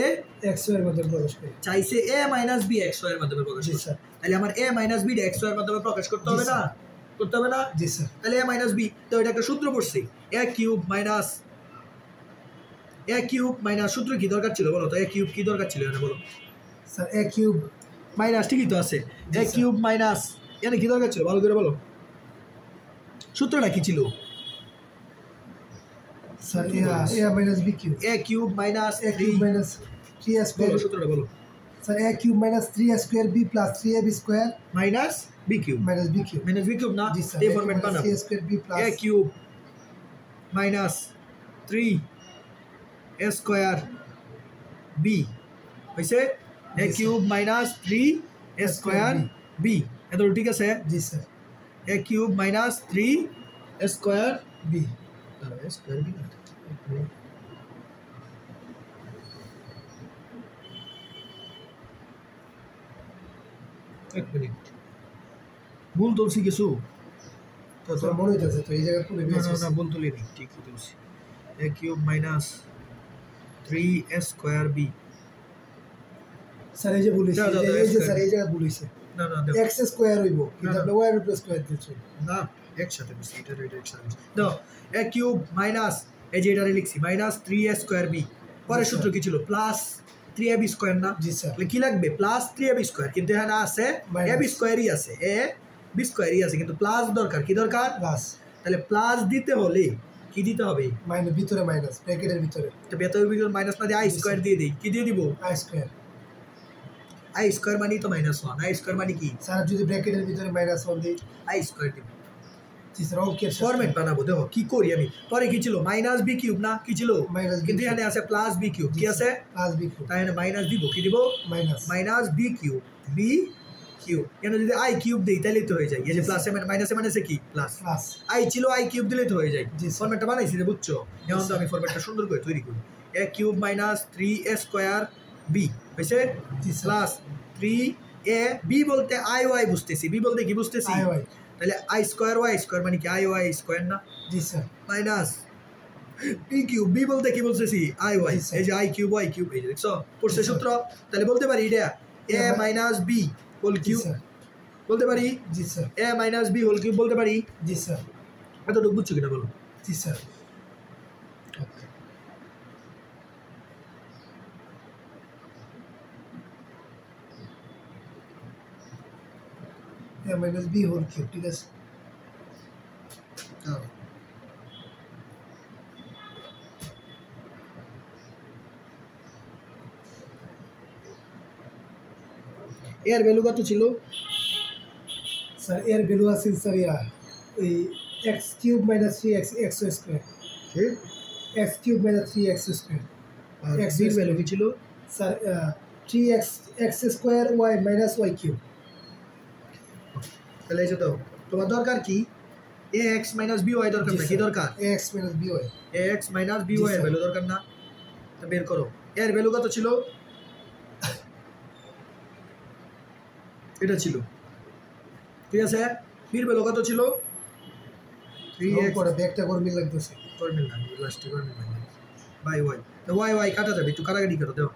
Speaker 2: x এর মাধ্যমে প্রকাশ করি
Speaker 1: চাইছে এ মাইনাস বি এক্স ওয়াই এর মাধ্যমে প্রকাশ
Speaker 2: জি
Speaker 1: করতে
Speaker 2: স্যার
Speaker 1: তাহলে আমার এ মাইনাস বি এক্স ওয়াই এর মাধ্যমে প্রকাশ করতে
Speaker 2: জি
Speaker 1: হবে না
Speaker 2: স্যার।
Speaker 1: করতে হবে না
Speaker 2: জি স্যার
Speaker 1: তাহলে এ মাইনাস বি তো এটা একটা সূত্র পড়ছে এ কিউব মাইনাস এ কিউব মাইনাস সূত্র কি দরকার ছিল বলো তো এ কিউব কি দরকার ছিল এটা বলো
Speaker 2: স্যার a কিউব
Speaker 1: মাইনাস ঠিকই তো আছে
Speaker 2: জি
Speaker 1: এ
Speaker 2: স্যার।
Speaker 1: কিউব মাইনাস এখানে কি দরকার ছিল ভালো করে বলো সূত্রটা কি ছিল
Speaker 2: sir a minus b cube
Speaker 1: a cube minus
Speaker 2: a cube minus 3a square
Speaker 1: বলো সূত্রটা বলো
Speaker 2: sir a cube minus 3a square b plus 3ab square
Speaker 1: minus b cube
Speaker 2: minus b cube
Speaker 1: minus b cube না
Speaker 2: জি sir
Speaker 1: এই format বানাবো
Speaker 2: 3a square b plus
Speaker 1: a cube minus 3 a square b হয়েছে a cube minus 3 a square b এত ঠিক আছে
Speaker 2: জি sir
Speaker 1: A cube minus 3 a square
Speaker 2: b
Speaker 1: A square B এক মিনিট ভুল তুলছি কিছু তো
Speaker 2: স্যার মনে হইতেছে তো এই জায়গায় পুরো
Speaker 1: না না না ভুল তুলিনি ঠিকই তুলছি এ cube minus 3 a square B
Speaker 2: sir এই যে বলেছি
Speaker 1: দাও, দাও, দাও,
Speaker 2: এই যে
Speaker 1: square.
Speaker 2: স্যার এই জায়গায় বলেছে
Speaker 1: না না দেখো
Speaker 2: x স্কয়ার হইব কিন্তু
Speaker 1: না,
Speaker 2: আপনি y এর উপরে স্কয়ার দিচ্ছ
Speaker 1: না একসাথে মিশি এটা একসাথে মিশি দাও এ কিউব মাইনাস এই যে এটা লিখছি মাইনাস 3 এ স্কয়ার বি পরের সূত্র কি ছিল প্লাস 3 বি স্কয়ার না
Speaker 2: জি স্যার
Speaker 1: তাহলে কি লাগবে প্লাস 3 বি স্কয়ার কিন্তু এখানে আছে
Speaker 2: Minus.
Speaker 1: এ বি স্কয়ারই আছে এ বি স্কয়ারই আছে কিন্তু প্লাস দরকার কি দরকার
Speaker 2: প্লাস
Speaker 1: তাহলে প্লাস দিতে হলে কি দিতে হবে
Speaker 2: মাইনাস ভিতরে মাইনাস ব্র্যাকেটের ভিতরে
Speaker 1: তো বেতনের ভিতর মাইনাস না দিয়ে আই স্কয়ার দিয়ে দেই কি দিয়ে দিব
Speaker 2: i স্কয়ার
Speaker 1: আই স্কয়ার মানে তো মাইনাস 1 আই স্কয়ার মানে কি
Speaker 2: স্যার যদি ব্র্যাকেটের ভিতরে মাইনাস 1 দিই
Speaker 1: আই স্কয়ার দিব
Speaker 2: জি স্যার ওকে
Speaker 1: ফরম্যাট বানাবো দেখো কি করি আমি পরে কি ছিল মাইনাস বি কিউব না কি ছিল
Speaker 2: মাইনাস
Speaker 1: কিন্তু এখানে আছে প্লাস বি কিউব কি আছে
Speaker 2: প্লাস b কিউব
Speaker 1: তাই মাইনাস দিব কি দিব
Speaker 2: minus
Speaker 1: minus b cube b cube এখানে যদি আই কিউব দিই তাহলে তো হয়ে যায় এই যে প্লাসে মাইনাসে মাইনাসে কি প্লাস
Speaker 2: প্লাস
Speaker 1: আই ছিল আই কিউব দিলে তো হয়ে যায়
Speaker 2: জি, স্যার।
Speaker 1: ফরম্যাটটা বানাইছি রে বুঝছো এখন তো আমি ফরম্যাটটা সুন্দর করে তৈরি করি a cube minus 3 a square b হয়েছে
Speaker 2: জি, স্যার।
Speaker 1: প্লাস 3 এ বি বলতে আই ওয়াই বুঝতেছি বি বলতে কি বুঝতেছি
Speaker 2: i y
Speaker 1: তাহলে আই স্কয়ার ওয়াই স্কয়ার মানে কি আই ওয়াই স্কয়ার না
Speaker 2: জি sir
Speaker 1: minus b cube b বলতে কি বলতেছি আই ওয়াই
Speaker 2: জি, স্যার।
Speaker 1: এই যে আই কিউব ওয়াই কিউব এই যে দেখছো পড়ছে
Speaker 2: জি, স্যার।
Speaker 1: সূত্র তাহলে বলতে পারি এটা a
Speaker 2: a
Speaker 1: minus b whole
Speaker 2: জি
Speaker 1: কিউব
Speaker 2: স্যার
Speaker 1: বলতে পারি
Speaker 2: জি sir
Speaker 1: a minus b whole cube বলতে পারি
Speaker 2: জি স্যার
Speaker 1: এতটুকু বুঝছো কিনা বলো
Speaker 2: জি sir a minus b whole cube ঠিক আছে
Speaker 1: এর ভ্যালু কত ছিল
Speaker 2: স্যার এর ভ্যালু আছে স্যার ওই x cube minus 3x x square x cube minus 3x square
Speaker 1: আর
Speaker 2: X
Speaker 1: বির ভ্যালু কি ছিল
Speaker 2: sir 3x x square y minus y cube
Speaker 1: তাহলে এই যে তো তোমার দরকার কি a x minus b y দরকার না কি দরকার
Speaker 2: x minus by
Speaker 1: a x minus b y এর
Speaker 2: স্যার।
Speaker 1: ভ্যালু দরকার না তো বের করো এর ভ্যালু কত ছিল এটা ছিল ঠিক আছে বির ভ্যালু কত ছিল
Speaker 2: 3x
Speaker 1: 3x
Speaker 2: করে ব্যাকটা করে মিল লাগতেছে
Speaker 1: করবেন না লাস্টে করবেন না বাই ওয়াই তো ওয়াই ওয়াই কাটা যাবে একটু কাটাকাটি করো দাও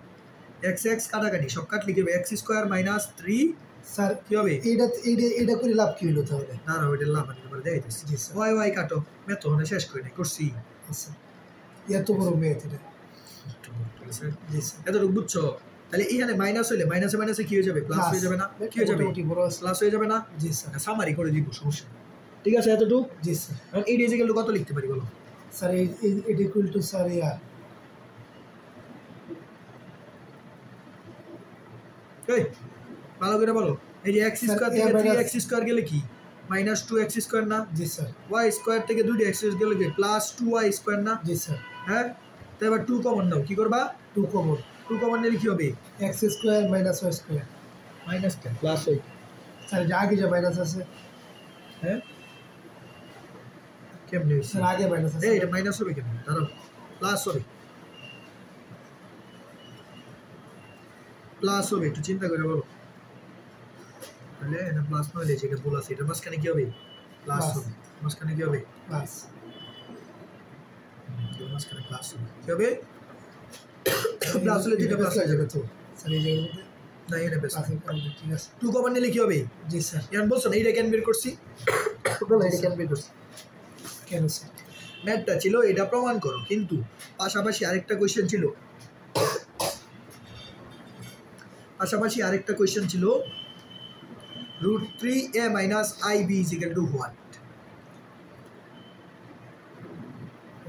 Speaker 1: এক্স এক্স কাটাকাটি সব কাটলে কি হবে এক্স স্কোয়ার মাইনাস 3
Speaker 2: স্যার
Speaker 1: কি হবে
Speaker 2: এটা করে লাভ কি হলো তাহলে
Speaker 1: না না ওইটা লাভ আমি তোমার দেখাইতেছি
Speaker 2: জি স্যার
Speaker 1: ওয়াই ওয়াই কাটো মেথ হনে শেষ করে নাই করছি
Speaker 2: আচ্ছা এত বড় ম্যাথ এটা
Speaker 1: ঠিক আছে
Speaker 2: জি স্যার
Speaker 1: এতটুকু বুঝছো তাহলে এখানে মাইনাস হইলে মাইনাসে মাইনাসে কি হয়ে যাবে প্লাস হয়ে যাবে না কি হয়ে যাবে
Speaker 2: মোটামুটি বড় আছে
Speaker 1: প্লাস হয়ে যাবে না
Speaker 2: জি স্যার
Speaker 1: সামারি করে দিব সমস্যা নেই। ঠিক আছে এতটুকু
Speaker 2: জি স্যার
Speaker 1: এখন এই ডিজিক্যাল কত লিখতে পারি বলো
Speaker 2: স্যার এটা ইকুয়াল টু স্যার
Speaker 1: এই ভালো করে বলো এই যে এক্স
Speaker 2: স্যার,
Speaker 1: স্কোয়ার
Speaker 2: a
Speaker 1: থেকে
Speaker 2: minus-
Speaker 1: 3x স্কোয়ার গেলে কি মাইনাস 2x স্কোয়ার না
Speaker 2: জি স্যার
Speaker 1: ওয়াই স্কোয়ার থেকে 2x গেলে কি প্লাস 2y স্কোয়ার না
Speaker 2: জি স্যার
Speaker 1: হ্যাঁ তো এবার 2 কমন নাও কি করবা
Speaker 2: 2 কমন
Speaker 1: 2 কমন নিলে কি হবে
Speaker 2: x square minus y square
Speaker 1: minus 10 plus হয়
Speaker 2: স্যার এটা আগে যে মাইনাস আছে
Speaker 1: হ্যাঁ কেমনে হইছে
Speaker 2: স্যার আগে মাইনাস আছে
Speaker 1: এই এটা মাইনাস হবে কেন দাঁড়াও প্লাস হবে প্লাস হবে, একটু চিন্তা করে বলো। তাহলে এটা প্লাস নয় হলে এটা ভুল আছে, এটা মাঝখানে কি হবে? প্লাস হবে। মাঝখানে কি হবে?
Speaker 2: প্লাস।
Speaker 1: মাঝখানে প্লাস হবে, কি হবে? প্লাস হলে দুইটা প্লাস হয়ে যাবে তো
Speaker 2: স্যার এই জায়গার মধ্যে
Speaker 1: না, এটা বেশ
Speaker 2: ঠিক আছে।
Speaker 1: 2 কমন নিলে কি হবে?
Speaker 2: জি স্যার।
Speaker 1: ইয়ান বলছো না এইটা কেন বের করছি? টোটাল এটা কেন বের করছি?
Speaker 2: কেন স্যার?
Speaker 1: ম্যাথটা ছিল এটা প্রমাণ করো, কিন্তু পাশাপাশি আরেকটা কোশ্চেন ছিল, √3a - ib = what?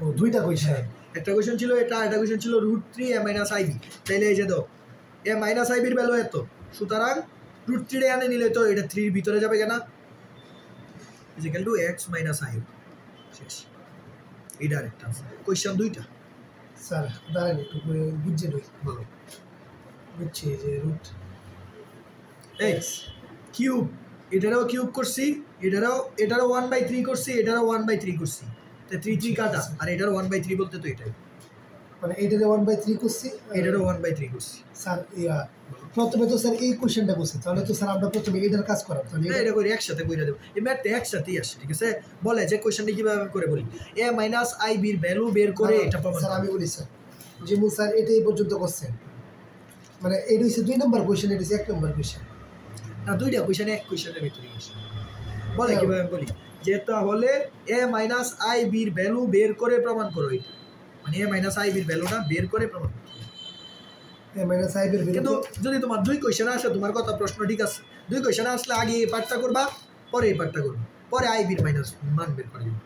Speaker 2: ও দুইটা কোশ্চেন।
Speaker 1: একটা কোশ্চেন ছিল এটা, একটা কোশ্চেন ছিল √3a - ib। তাইলে এই যে দাও a - ib এর ভ্যালু এত, সুতরাং √3 এনে নিলে তো এটা 3 এর ভিতরে যাবে কেন? = x - i। শেষ। এটা আরেকটা কোশ্চেন দুইটা।
Speaker 2: স্যার দাঁড়ান একটু বুঝছে নই,
Speaker 1: বলো।
Speaker 2: বুঝছি যে রুট
Speaker 1: x কিউব, এটারও কিউব করছি, এটারও 1/3 করছি, এটারও 1/3 করছি, তো 3 কাটা, আর এটারও 1/3 বলতে তো এটাই,
Speaker 2: মানে এটারে 1/3 করছি,
Speaker 1: এটারও 1/3 করছি।
Speaker 2: স্যার প্রথমে তো স্যার এই কোশ্চেনটা করছি, তাহলে তো স্যার আমরা প্রথমে এটার কাজ করাম, তাহলে
Speaker 1: এটা করে একসাথে কইরা দেব। এই ম্যাথটা একসাথেই আসে, ঠিক আছে? বলে যে কোশ্চেনটা কিভাবে করে বলি, a - ib এর ভ্যালু বের করে এটা প্রমাণ।
Speaker 2: স্যার আমি বলি স্যার, যেমন স্যার এটা এই পর্যন্ত করছেন, মানে এটা হচ্ছে 2 নম্বর কোশ্চেন, এটা হচ্ছে 1 নম্বর কোশ্চেন
Speaker 1: না, দুইটা কোশ্চেনে এক কোশ্চেনের ভিতরে আসে। বলে কিভাবে বলি, যে তাহলে a - ib এর ভ্যালু বের করে প্রমাণ করো, এটা মানে a - ib এর ভ্যালুটা বের করে প্রমাণ করো। কিন্তু যদি তোমার 2 কোশ্চেন আসে, তোমার কথা প্রশ্ন ঠিক আছে, 2 কোশ্চেন আসলে আগে এই পার্টটা করবা, পরে এই পার্টটা করবা, পরে ib এর মাইনাস মান বের করে দিবা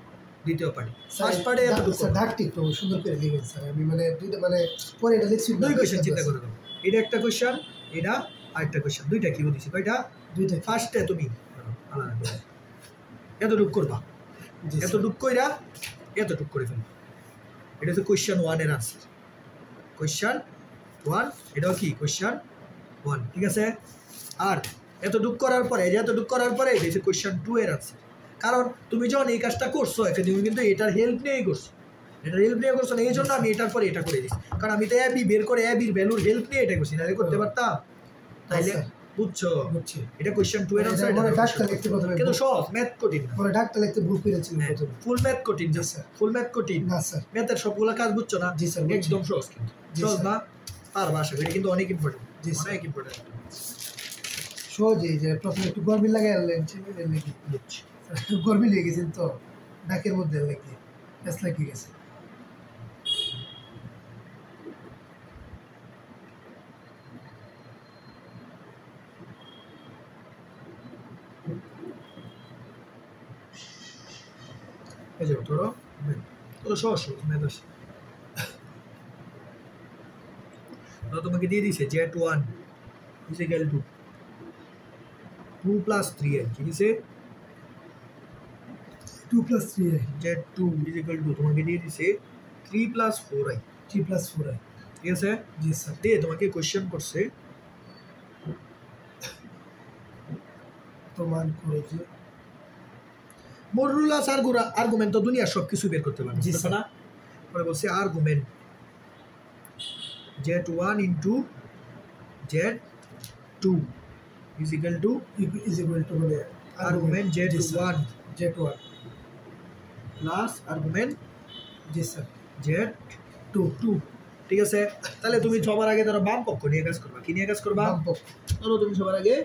Speaker 1: দ্বিতীয় পার্টে। ফার্স্ট পার্টে
Speaker 2: স্যার ডাকটি একটু সুন্দর করে লিখেন স্যার, আমি মানে দুইটা মানে পরে এটা লিখছি
Speaker 1: 2 কোশ্চেন চিন্তা করে দাও, এটা একটা কোশ্চেন, এটা আরেকটা কোশ্চেন, দুইটা কি বলছি কয়টা?
Speaker 2: দুইটা।
Speaker 1: ফার্স্টে তুমি আলাদা করে এতটুক করবা, এতটুক কইরা এতটুক করে ফেলবা। এটা হচ্ছে কোশ্চেন 1 এর আনসার, কোশ্চেন 1, এটাও কি কোশ্চেন 1, ঠিক আছে? আর এতটুক করার পরে, এই যে এতটুক করার পরে এটা হচ্ছে কোশ্চেন 2 এর আনসার। কারণ তুমি যখন এই কাজটা করছো, এখানে তুমি কিন্তু এটার হেল্প নিয়েই করছো, এটার হেল্প নিয়ে করছো না, এই জন্য আমি এটার পরে এটা করে দিচ্ছি, কারণ আমি তো অ্যাবি বের করে অ্যাবির ভ্যালুর হেল্প নিয়ে এটা করছি, নাহলে করতে পারতাম? তাইলে বুঝছো, এটা কোশ্চেন 2 এর আনসার।
Speaker 2: মানে ডাকটা লিখতে প্রথমে
Speaker 1: কিন্তু সহজ, ম্যাথ কঠিন না,
Speaker 2: মানে ডাকটা লিখতে ভুল করেছিল প্রথমে,
Speaker 1: ফুল ম্যাথ কঠিন না স্যার, ফুল ম্যাথ কঠিন
Speaker 2: না স্যার,
Speaker 1: ম্যাথের সবগুলো কাজ বুঝছো না?
Speaker 2: জি স্যার,
Speaker 1: একদম সহজ, কিন্তু সহজ না পারবা, আশা করি, কিন্তু অনেক ইম্পর্টেন্ট,
Speaker 2: জি
Speaker 1: অনেক ইম্পর্টেন্ট।
Speaker 2: সহজেই যে প্রথমে একটু গরমি লাগে আনলেন, নাকি
Speaker 1: বুঝছি,
Speaker 2: গরমি লেগে গেছেন তো ডাকের মধ্যে লেগে গ্যাস লেগে গেছে।
Speaker 1: এই যে ধরো তো সহজ ম্যাথ আছে, তোমাকে দিয়ে দিছে z1 = 2 + 3i, কি দিছে?
Speaker 2: 2 + 3i,
Speaker 1: z2 = তোমাকে দিয়ে দিছে 3 + 4i,
Speaker 2: 3 + 4i,
Speaker 1: ঠিক আছে?
Speaker 2: জি স্যার।
Speaker 1: দিয়ে তোমাকে কোশ্চেন করছে
Speaker 2: প্রমাণ করে যে
Speaker 1: মডুলাস আর্গুমেন্ট তো দুনিয়ার সব কিছু বের করতে পারবে, বুঝছো না? পরে বলছে আর্গুমেন্ট z1 * z2 =
Speaker 2: মানে
Speaker 1: আর্গুমেন্ট z1 প্লাস আর্গুমেন্ট
Speaker 2: জি স্যার
Speaker 1: z2, ঠিক আছে? তাহলে তুমি সবার আগে ধরো বাম পক্ষ নিয়ে কাজ করবা, কি নিয়ে কাজ করবা? ধরো তুমি সবার আগে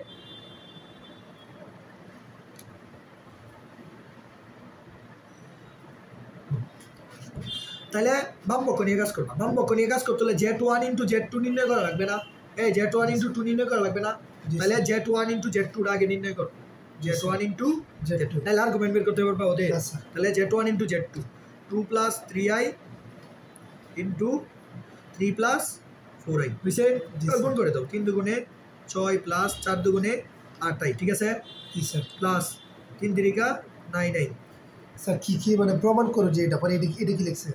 Speaker 1: তাহলে বাম পক্ষ নিয়ে কাজ করবা, বাম পক্ষ নিয়ে কাজ করতে হলে z1 * z2 নির্ণয় করা লাগবে না? এই z1 * 2 নির্ণয় করা লাগবে না? তাহলে z1 * z2 আগে নির্ণয় করো, z1 * z2, তাহলে আর্গুমেন্ট বের করতে পারবা ওদের। তাহলে z1 * z2 2 + 3i * 3 + 4i হইছে, গুণ করে দাও, 3 দুগুণে 6 + 4 দুগুণে 8i, ঠিক আছে?
Speaker 2: জি স্যার।
Speaker 1: Plus 3 3 9i।
Speaker 2: স্যার কি কি মানে প্রমাণ করো যে এটা পরে এটা কি লিখছে?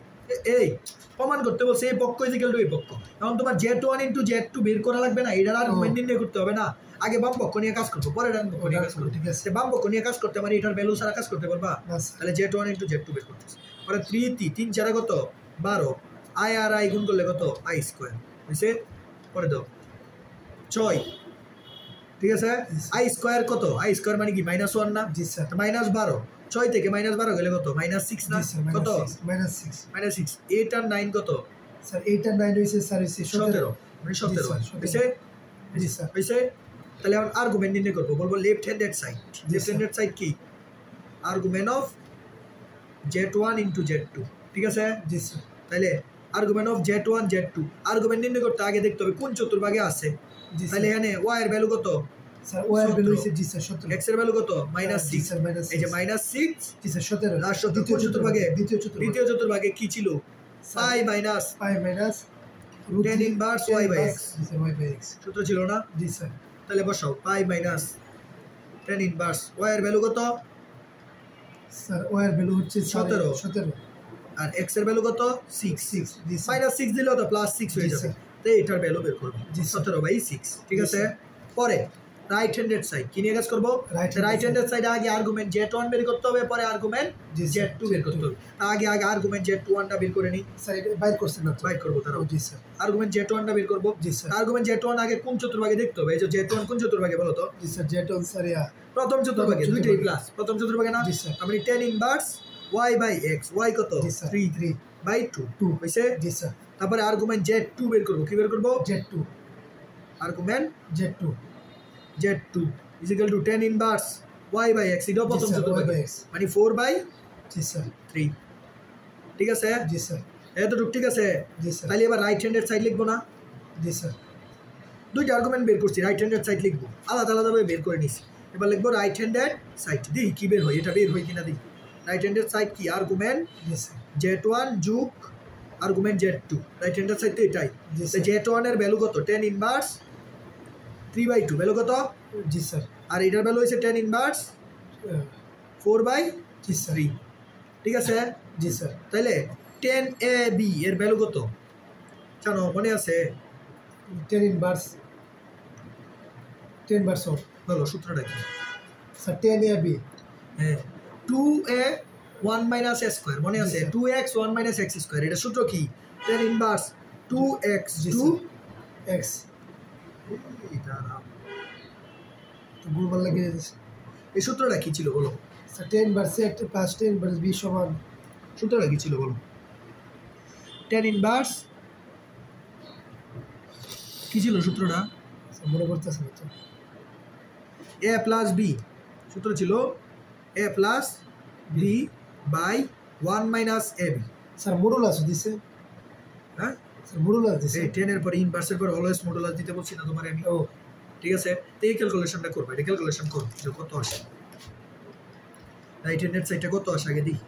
Speaker 1: এই প্রমাণ করতে বলছে এই পক্ষ = এই পক্ষ, এখন তোমার z1 * z2 বের করা লাগবে না, এটার আর্গুমেন্ট নির্ণয় করতে হবে না, আগে বাম পক্ষ নিয়ে কাজ করবো, পরে ডান পক্ষ নিয়ে কাজ করবো, ঠিক আছে? বাম পক্ষ নিয়ে কাজ করতে মানে এটার ভ্যালু ছাড়া কাজ করতে পারবা? তাহলে z1 * z2 বের করতেছে, পরে 3 4 কত 12, i আর i গুণ করলে কত i² হইছে, পরে দাও ছয় ঠিক আছে আই স্কোয়ার কত আই স্কোয়ার মানে কি -1 না
Speaker 2: জি স্যার
Speaker 1: -12 ছয় থেকে -12 গেলে কত -6 না কত
Speaker 2: -6
Speaker 1: -6 8 আর 9 কত
Speaker 2: স্যার 8 আর 9 হইছে স্যার হইছে
Speaker 1: 17 মানে 17 হইছে
Speaker 2: জি স্যার
Speaker 1: হইছে তাহলে এখন আর্গুমেন্ট নির্ণয় করব বলবো লেফট হ্যান্ডেড সাইড কি argument of z1 into z2 ঠিক আছে
Speaker 2: জি স্যার
Speaker 1: তাহলে argument of z1 z2 argument নির্ণয় করতে আগে দেখতে হবে কোন চতুর্ভাগে আছে তাহলে এখানে y এর ভ্যালু কত
Speaker 2: স্যার y এর ভ্যালু হইছে জি স্যার 17
Speaker 1: x এর ভ্যালু কত -6
Speaker 2: স্যার -6
Speaker 1: এই যে -6
Speaker 2: জি স্যার 17
Speaker 1: লাস্ট দ্বিতীয় চতুর্ভাগে কি ছিল pi minus 10 inverse y by x সূত্র ছিল না
Speaker 2: জি স্যার
Speaker 1: তাহলে বসাও পাই মাইনাস 10 ইনভার্স y এর ভ্যালু কত
Speaker 2: স্যার y এর ভ্যালু হচ্ছে 17
Speaker 1: আর x এর ভ্যালু কত 6 -6 দিলে তো +6 হয়ে যাবে তো এটার ভ্যালু বের করব 17/6 ঠিক আছে পরে রাইট হ্যান্ডেড সাইড কি নিয়ে কাজ করব রাইট হ্যান্ডেড সাইডে আগে আর্গুমেন্ট z1 বের করতে হবে পরে আর্গুমেন্ট z2 বের করতে হবে আগে আর্গুমেন্ট z1 টা বের করে নি
Speaker 2: স্যার এটা বাইর করছেন না
Speaker 1: বাইর করব তারা
Speaker 2: জি স্যার
Speaker 1: আর্গুমেন্ট z1 টা বের করব
Speaker 2: জি স্যার
Speaker 1: আর্গুমেন্ট z1 আগে কোন চতুর্ভাগে দেখতে হবে এই যে z1 কোন চতুর্ভাগে বলো তো
Speaker 2: জি স্যার z1 স্যার
Speaker 1: প্রথম চতুর্ভাগে দুইটাই প্লাস প্রথম চতুর্ভাগে না
Speaker 2: জি স্যার
Speaker 1: আপনি 10 inverse y by x y কত 3 বাই 2 হইছে
Speaker 2: জি স্যার
Speaker 1: তারপরে আর্গুমেন্ট z2 বের করব কি বের করব
Speaker 2: z2
Speaker 1: argument
Speaker 2: z2
Speaker 1: equal to 10 inverse y by x এটা প্রথম চতুর্ভাগে মানে 4 বাই
Speaker 2: জি স্যার
Speaker 1: 3 ঠিক আছে
Speaker 2: জি স্যার
Speaker 1: এতটুকু ঠিক আছে
Speaker 2: জি স্যার
Speaker 1: তাহলে এবার রাইট হ্যান্ডেড সাইড লিখবো না
Speaker 2: জি স্যার
Speaker 1: দুইটা আর্গুমেন্ট বের করছি রাইট হ্যান্ডেড সাইড লিখবো আলাদা আলাদাভাবে বের করে নিছি এবার লিখবো রাইট হ্যান্ডেড সাইড দেখি কি বের হয় এটা বের হয় কিনা দেখি রাইট হ্যান্ডেড সাইড কি আর্গুমেন্ট
Speaker 2: জি স্যার
Speaker 1: z1 যোগ argument z2 right handed side তো এটাই z1 এর ভ্যালু কত 10 ইনভার্স 3/2 ভ্যালু কত
Speaker 2: জি স্যার
Speaker 1: আর এটার ভ্যালু হইছে 10 ইনভার্স 4/3
Speaker 2: জি স্যার
Speaker 1: ঠিক আছে
Speaker 2: জি স্যার
Speaker 1: তাহলে 10ab এর ভ্যালু কত জানো মনে আছে
Speaker 2: 10 ইনভার্স
Speaker 1: বলো সূত্রটা কি
Speaker 2: স্যার 10ab
Speaker 1: হ্যাঁ 2a 1 মাইনাস a স্কয়ার মনে আছে 2x 1 মাইনাস x স্কয়ার এটা সূত্র কি 10 ইনভার্স 2x
Speaker 2: 2x
Speaker 1: এটা
Speaker 2: তো গুণফল লাগিয়ে দিয়েছি
Speaker 1: এই সূত্রটা কি ছিল বলো
Speaker 2: sir 10 inverse a plus 10 inverse b সমান
Speaker 1: সূত্রটা কি ছিল বলো 10 ইনভার্স কি ছিল সূত্রটা
Speaker 2: স্যার মনে করতেছে না তো
Speaker 1: a প্লাস b সূত্র ছিল a plus b by 1 minus ab
Speaker 2: sir modulus দিছে
Speaker 1: হ্যাঁ
Speaker 2: স্যার মডুলাস দিছে
Speaker 1: এই 10 এর পরে ইনভার্সের পরে অলওয়েজ মডুলাস দিতে বলছি না তোমারে আমি
Speaker 2: ও
Speaker 1: ঠিক আছে তো এই ক্যালকুলেশনটা করবে এটা ক্যালকুলেশন করো যে কত আসে রাইট হ্যান্ডেড সাইডটা কত আসে আগে দিই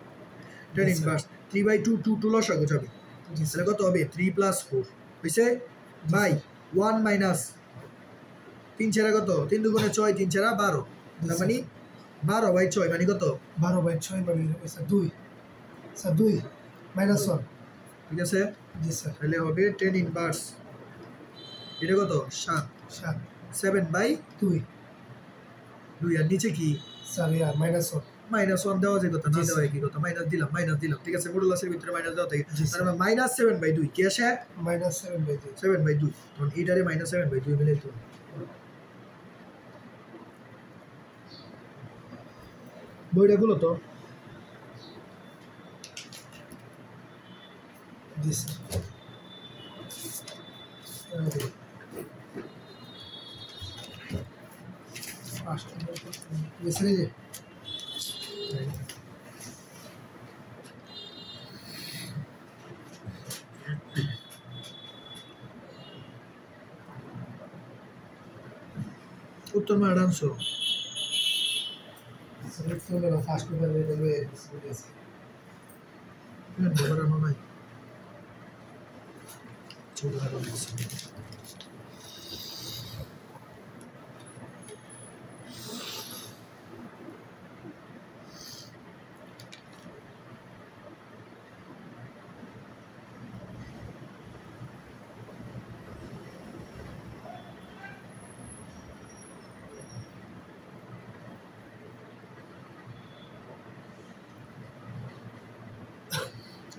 Speaker 1: 10 ইনভার্স 3/2 2 লসাগু যাবে তাহলে কত হবে 3 + 4 হইছে বাই 1 মাইনাস 3 ছাড়া কত 3 দুগুণে 6 3 ছাড়া 12 তার মানে 12/6 মানে কত
Speaker 2: 12/6 মানে স্যার 2 স্যার 2 -1
Speaker 1: ঠিক আছে
Speaker 2: জি স্যার
Speaker 1: তাহলে হবে 10 ইনভার্স এটা কত 7 7/2 আর নিচে কি
Speaker 2: স্যার ইয়া -1
Speaker 1: -1 দেওয়া যায় কথা না দেওয়া কি কথা মাইনাস দিলাম ঠিক আছে মডুলাসের ভিতরে মাইনাস দেওয়া থাকে তার মানে -7/2 কি আসে
Speaker 2: -7/2
Speaker 1: 7/2 তখন এটারে -7/2 মিলে তো বইটা গুলো তো
Speaker 2: জি স্যার
Speaker 1: উত্তর মার আনছো
Speaker 2: ফার্স্ট পেপার বেরোবে
Speaker 1: বাড়ানো নাই ছোট হারো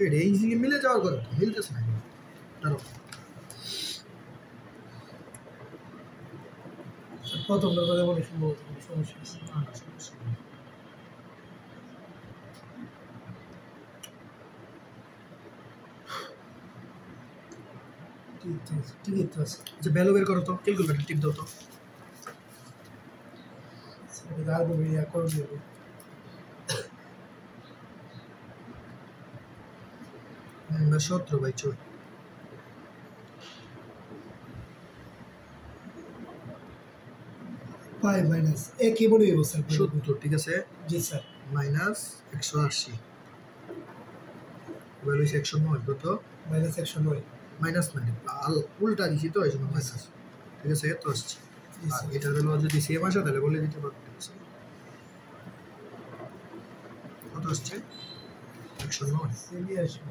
Speaker 1: এটা ইজিলি মিলে যাওয়ার কথা মিলতেছে না দাঁড়ো
Speaker 2: প্রথম দরকারে বলে সম্ভবত কোনো সমস্যা আছে ঠিকই তো আছে
Speaker 1: যে ভ্যালু বের করো তো ক্যালকুলেটর টিপ দাও তো
Speaker 2: আর বলি ইয়া করে দেবে
Speaker 1: না 17/4
Speaker 2: পাই মাইনাস এ কি বলে দেবো স্যার
Speaker 1: 70 ঠিক আছে
Speaker 2: জি স্যার
Speaker 1: মাইনাস 180 ভ্যালু 109 কত
Speaker 2: মাইনাস 109
Speaker 1: মাইনাস মানে উল্টা দিছি তো এই জন্য মাইনাস ঠিক আছে এত আসছে আর এটার ভ্যালু যদি সেম আসে তাহলে বলে দিতে পারবো ঠিক আছে কত আসছে 109
Speaker 2: সেমই আসবে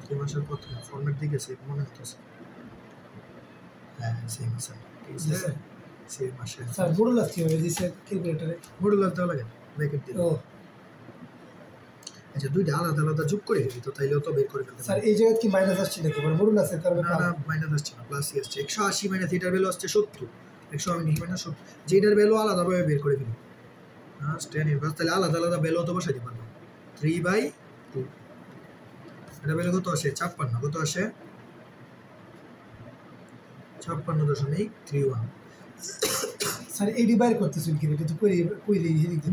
Speaker 1: সেম আসার কথা ফরম্যাট দিকে সেভ মনে হচ্ছে হ্যাঁ সেম আছে ঠিক
Speaker 2: জি
Speaker 1: আছে
Speaker 2: স্যার
Speaker 1: সেম আসে
Speaker 2: স্যার মডুলাস কি হবে দিছে ক্যালকুলেটরে
Speaker 1: মডুলাস দেওয়া লাগে ব্র্যাকেট দিয়ে
Speaker 2: ও
Speaker 1: আচ্ছা দুইটা আলাদা আলাদা যোগ করে দিই তো তাইলেও তো বের করে ফেলতে
Speaker 2: স্যার এই জায়গায় কি মাইনাস আসছে নাকি মানে মডুলাসের কারণে
Speaker 1: না না মাইনাস আসছে না প্লাসই আসছে 180 মাইনাস এটার ভ্যালু আসছে 70 180 মাইনাস 70 যেটার ভ্যালু আলাদাভাবে বের করে ফেলি tan ইনভার্স তাহলে আলাদা আলাদা ভ্যালু তো বসাইতে পারবো 3/2 এটা ভ্যালু কত আসে 56 কত আসে 56.31
Speaker 2: স্যার এই ডিভাইড করতেছেন কি এটা তো কইলে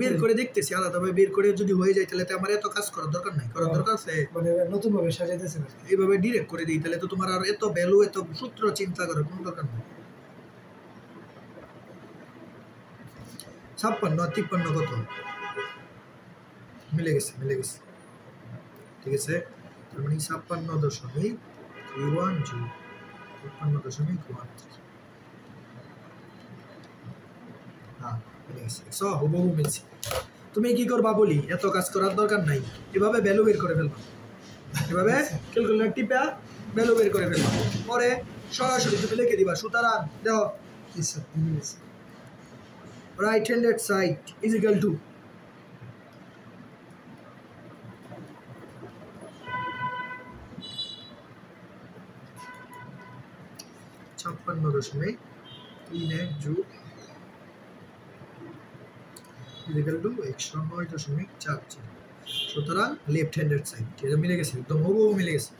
Speaker 1: বের করে দেখতেছি আলাদাভাবে বের করে যদি হয়ে যায় তাহলে তো আমার এত কাজ করার দরকার নাই করার দরকার আছে
Speaker 2: মানে নতুন ভাবে সাজাইতেছেন
Speaker 1: এইভাবে ডিরেক্ট করে দিই তাহলে তো তোমার আর এত ভ্যালু এত সূত্র চিন্তা করার কোনো দরকার নেই 56 আর 53 কত মিলে গেছে ঠিক আছে তার মানে 56.31 যোগ 53.13 হ্যাঁ মিলে গেছে হুবহু মিলছে তুমি কি করবা বলি এত কাজ করার দরকার নাই এভাবে ভ্যালু বের করে ফেলবা এভাবে ক্যালকুলেটর টিপা ভ্যালু বের করে ফেলবা পরে সরাসরি তুমি লিখে দিবা সুতরাং দেখো right handed side is equal to ছাপ্পান্ন দশমিক 31 যোগ is equal to 109.44 সুতরাং লেফট হ্যান্ডেড সাইড এটা মিলে গেছে একদম হুবহু মিলে গেছে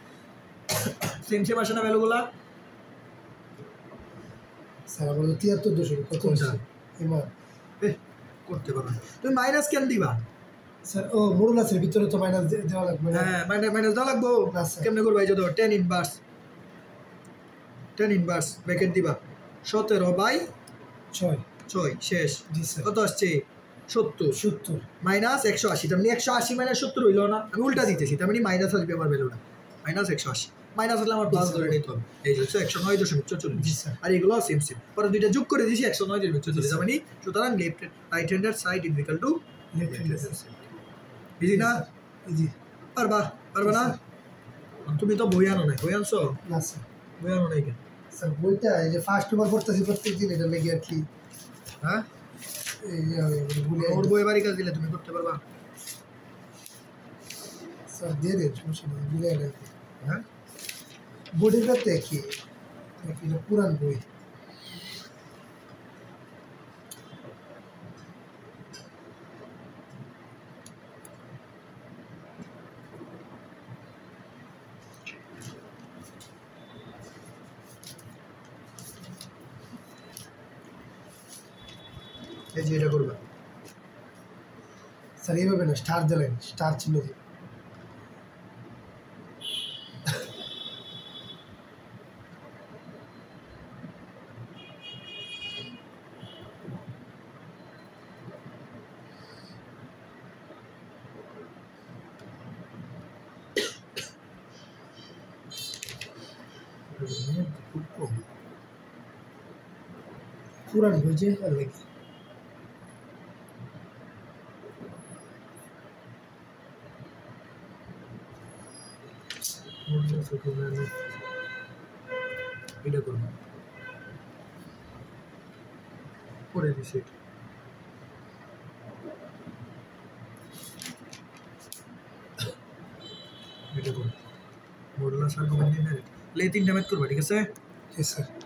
Speaker 1: সেম সেম আসে না ভ্যালুগুলা
Speaker 2: স্যার আমার 73 দশমিক কত আছে এবার
Speaker 1: করতে পারো তুমি মাইনাস কেন দিবা
Speaker 2: স্যার ও মডুলাসের ভিতরে তো মাইনাস দেওয়া লাগবে না
Speaker 1: হ্যাঁ মাইনাস দেওয়া লাগবো কেমনে করবা এই যে ধর tan ইনভার্স ব্র্যাকেট দিবা 17/6 শেষ
Speaker 2: জি স্যার
Speaker 1: কত আসছে 70 মাইনাস 180 তার মানে 180 মাইনাস 70 হইলো না আমি উল্টা দিতেছি তার মানে মাইনাস আসবে আমার ভ্যালুটা মাইনাস 180 মাইনাস হলে আমার প্লাস ধরে নিতে হবে এই যে 109.44 আর এগুলো সেম পরে দুইটা যোগ করে দিয়েছি 109.44 তার মানে সুতরাং left right handed side is equal to left handed side easy না
Speaker 2: ইজি
Speaker 1: পারবা না তুমি তো বই আনো নাই বই আনছো
Speaker 2: না স্যার
Speaker 1: বই আনো নাই কেন
Speaker 2: স্যার বইটা এই যে ফার্স্ট পেপার পড়তেছি প্রত্যেকদিন এটা লেগে আর কি
Speaker 1: হ্যাঁ
Speaker 2: ভুলে
Speaker 1: ওর বই বাড়ি কাজ দিলে তুমি করতে পারবা
Speaker 2: স্যার দিয়ে দেন সমস্যা নেই ভুলে গেলে
Speaker 1: হ্যাঁ
Speaker 2: বইটা তো একই এটা পুরান বই
Speaker 1: এই যে এটা করবা
Speaker 2: স্যার এইভাবে না স্টার দিলেন স্টার চিহ্ন দিন
Speaker 1: খুব কম
Speaker 2: পুরান বই যে আর লেগে
Speaker 1: এটা করবো করে দিছি এটা করবো মডুলাস আর্গুমেন্ট ইনহেরিট এই তিনটা ম্যাথ করবা ঠিক আছে
Speaker 2: জি স্যার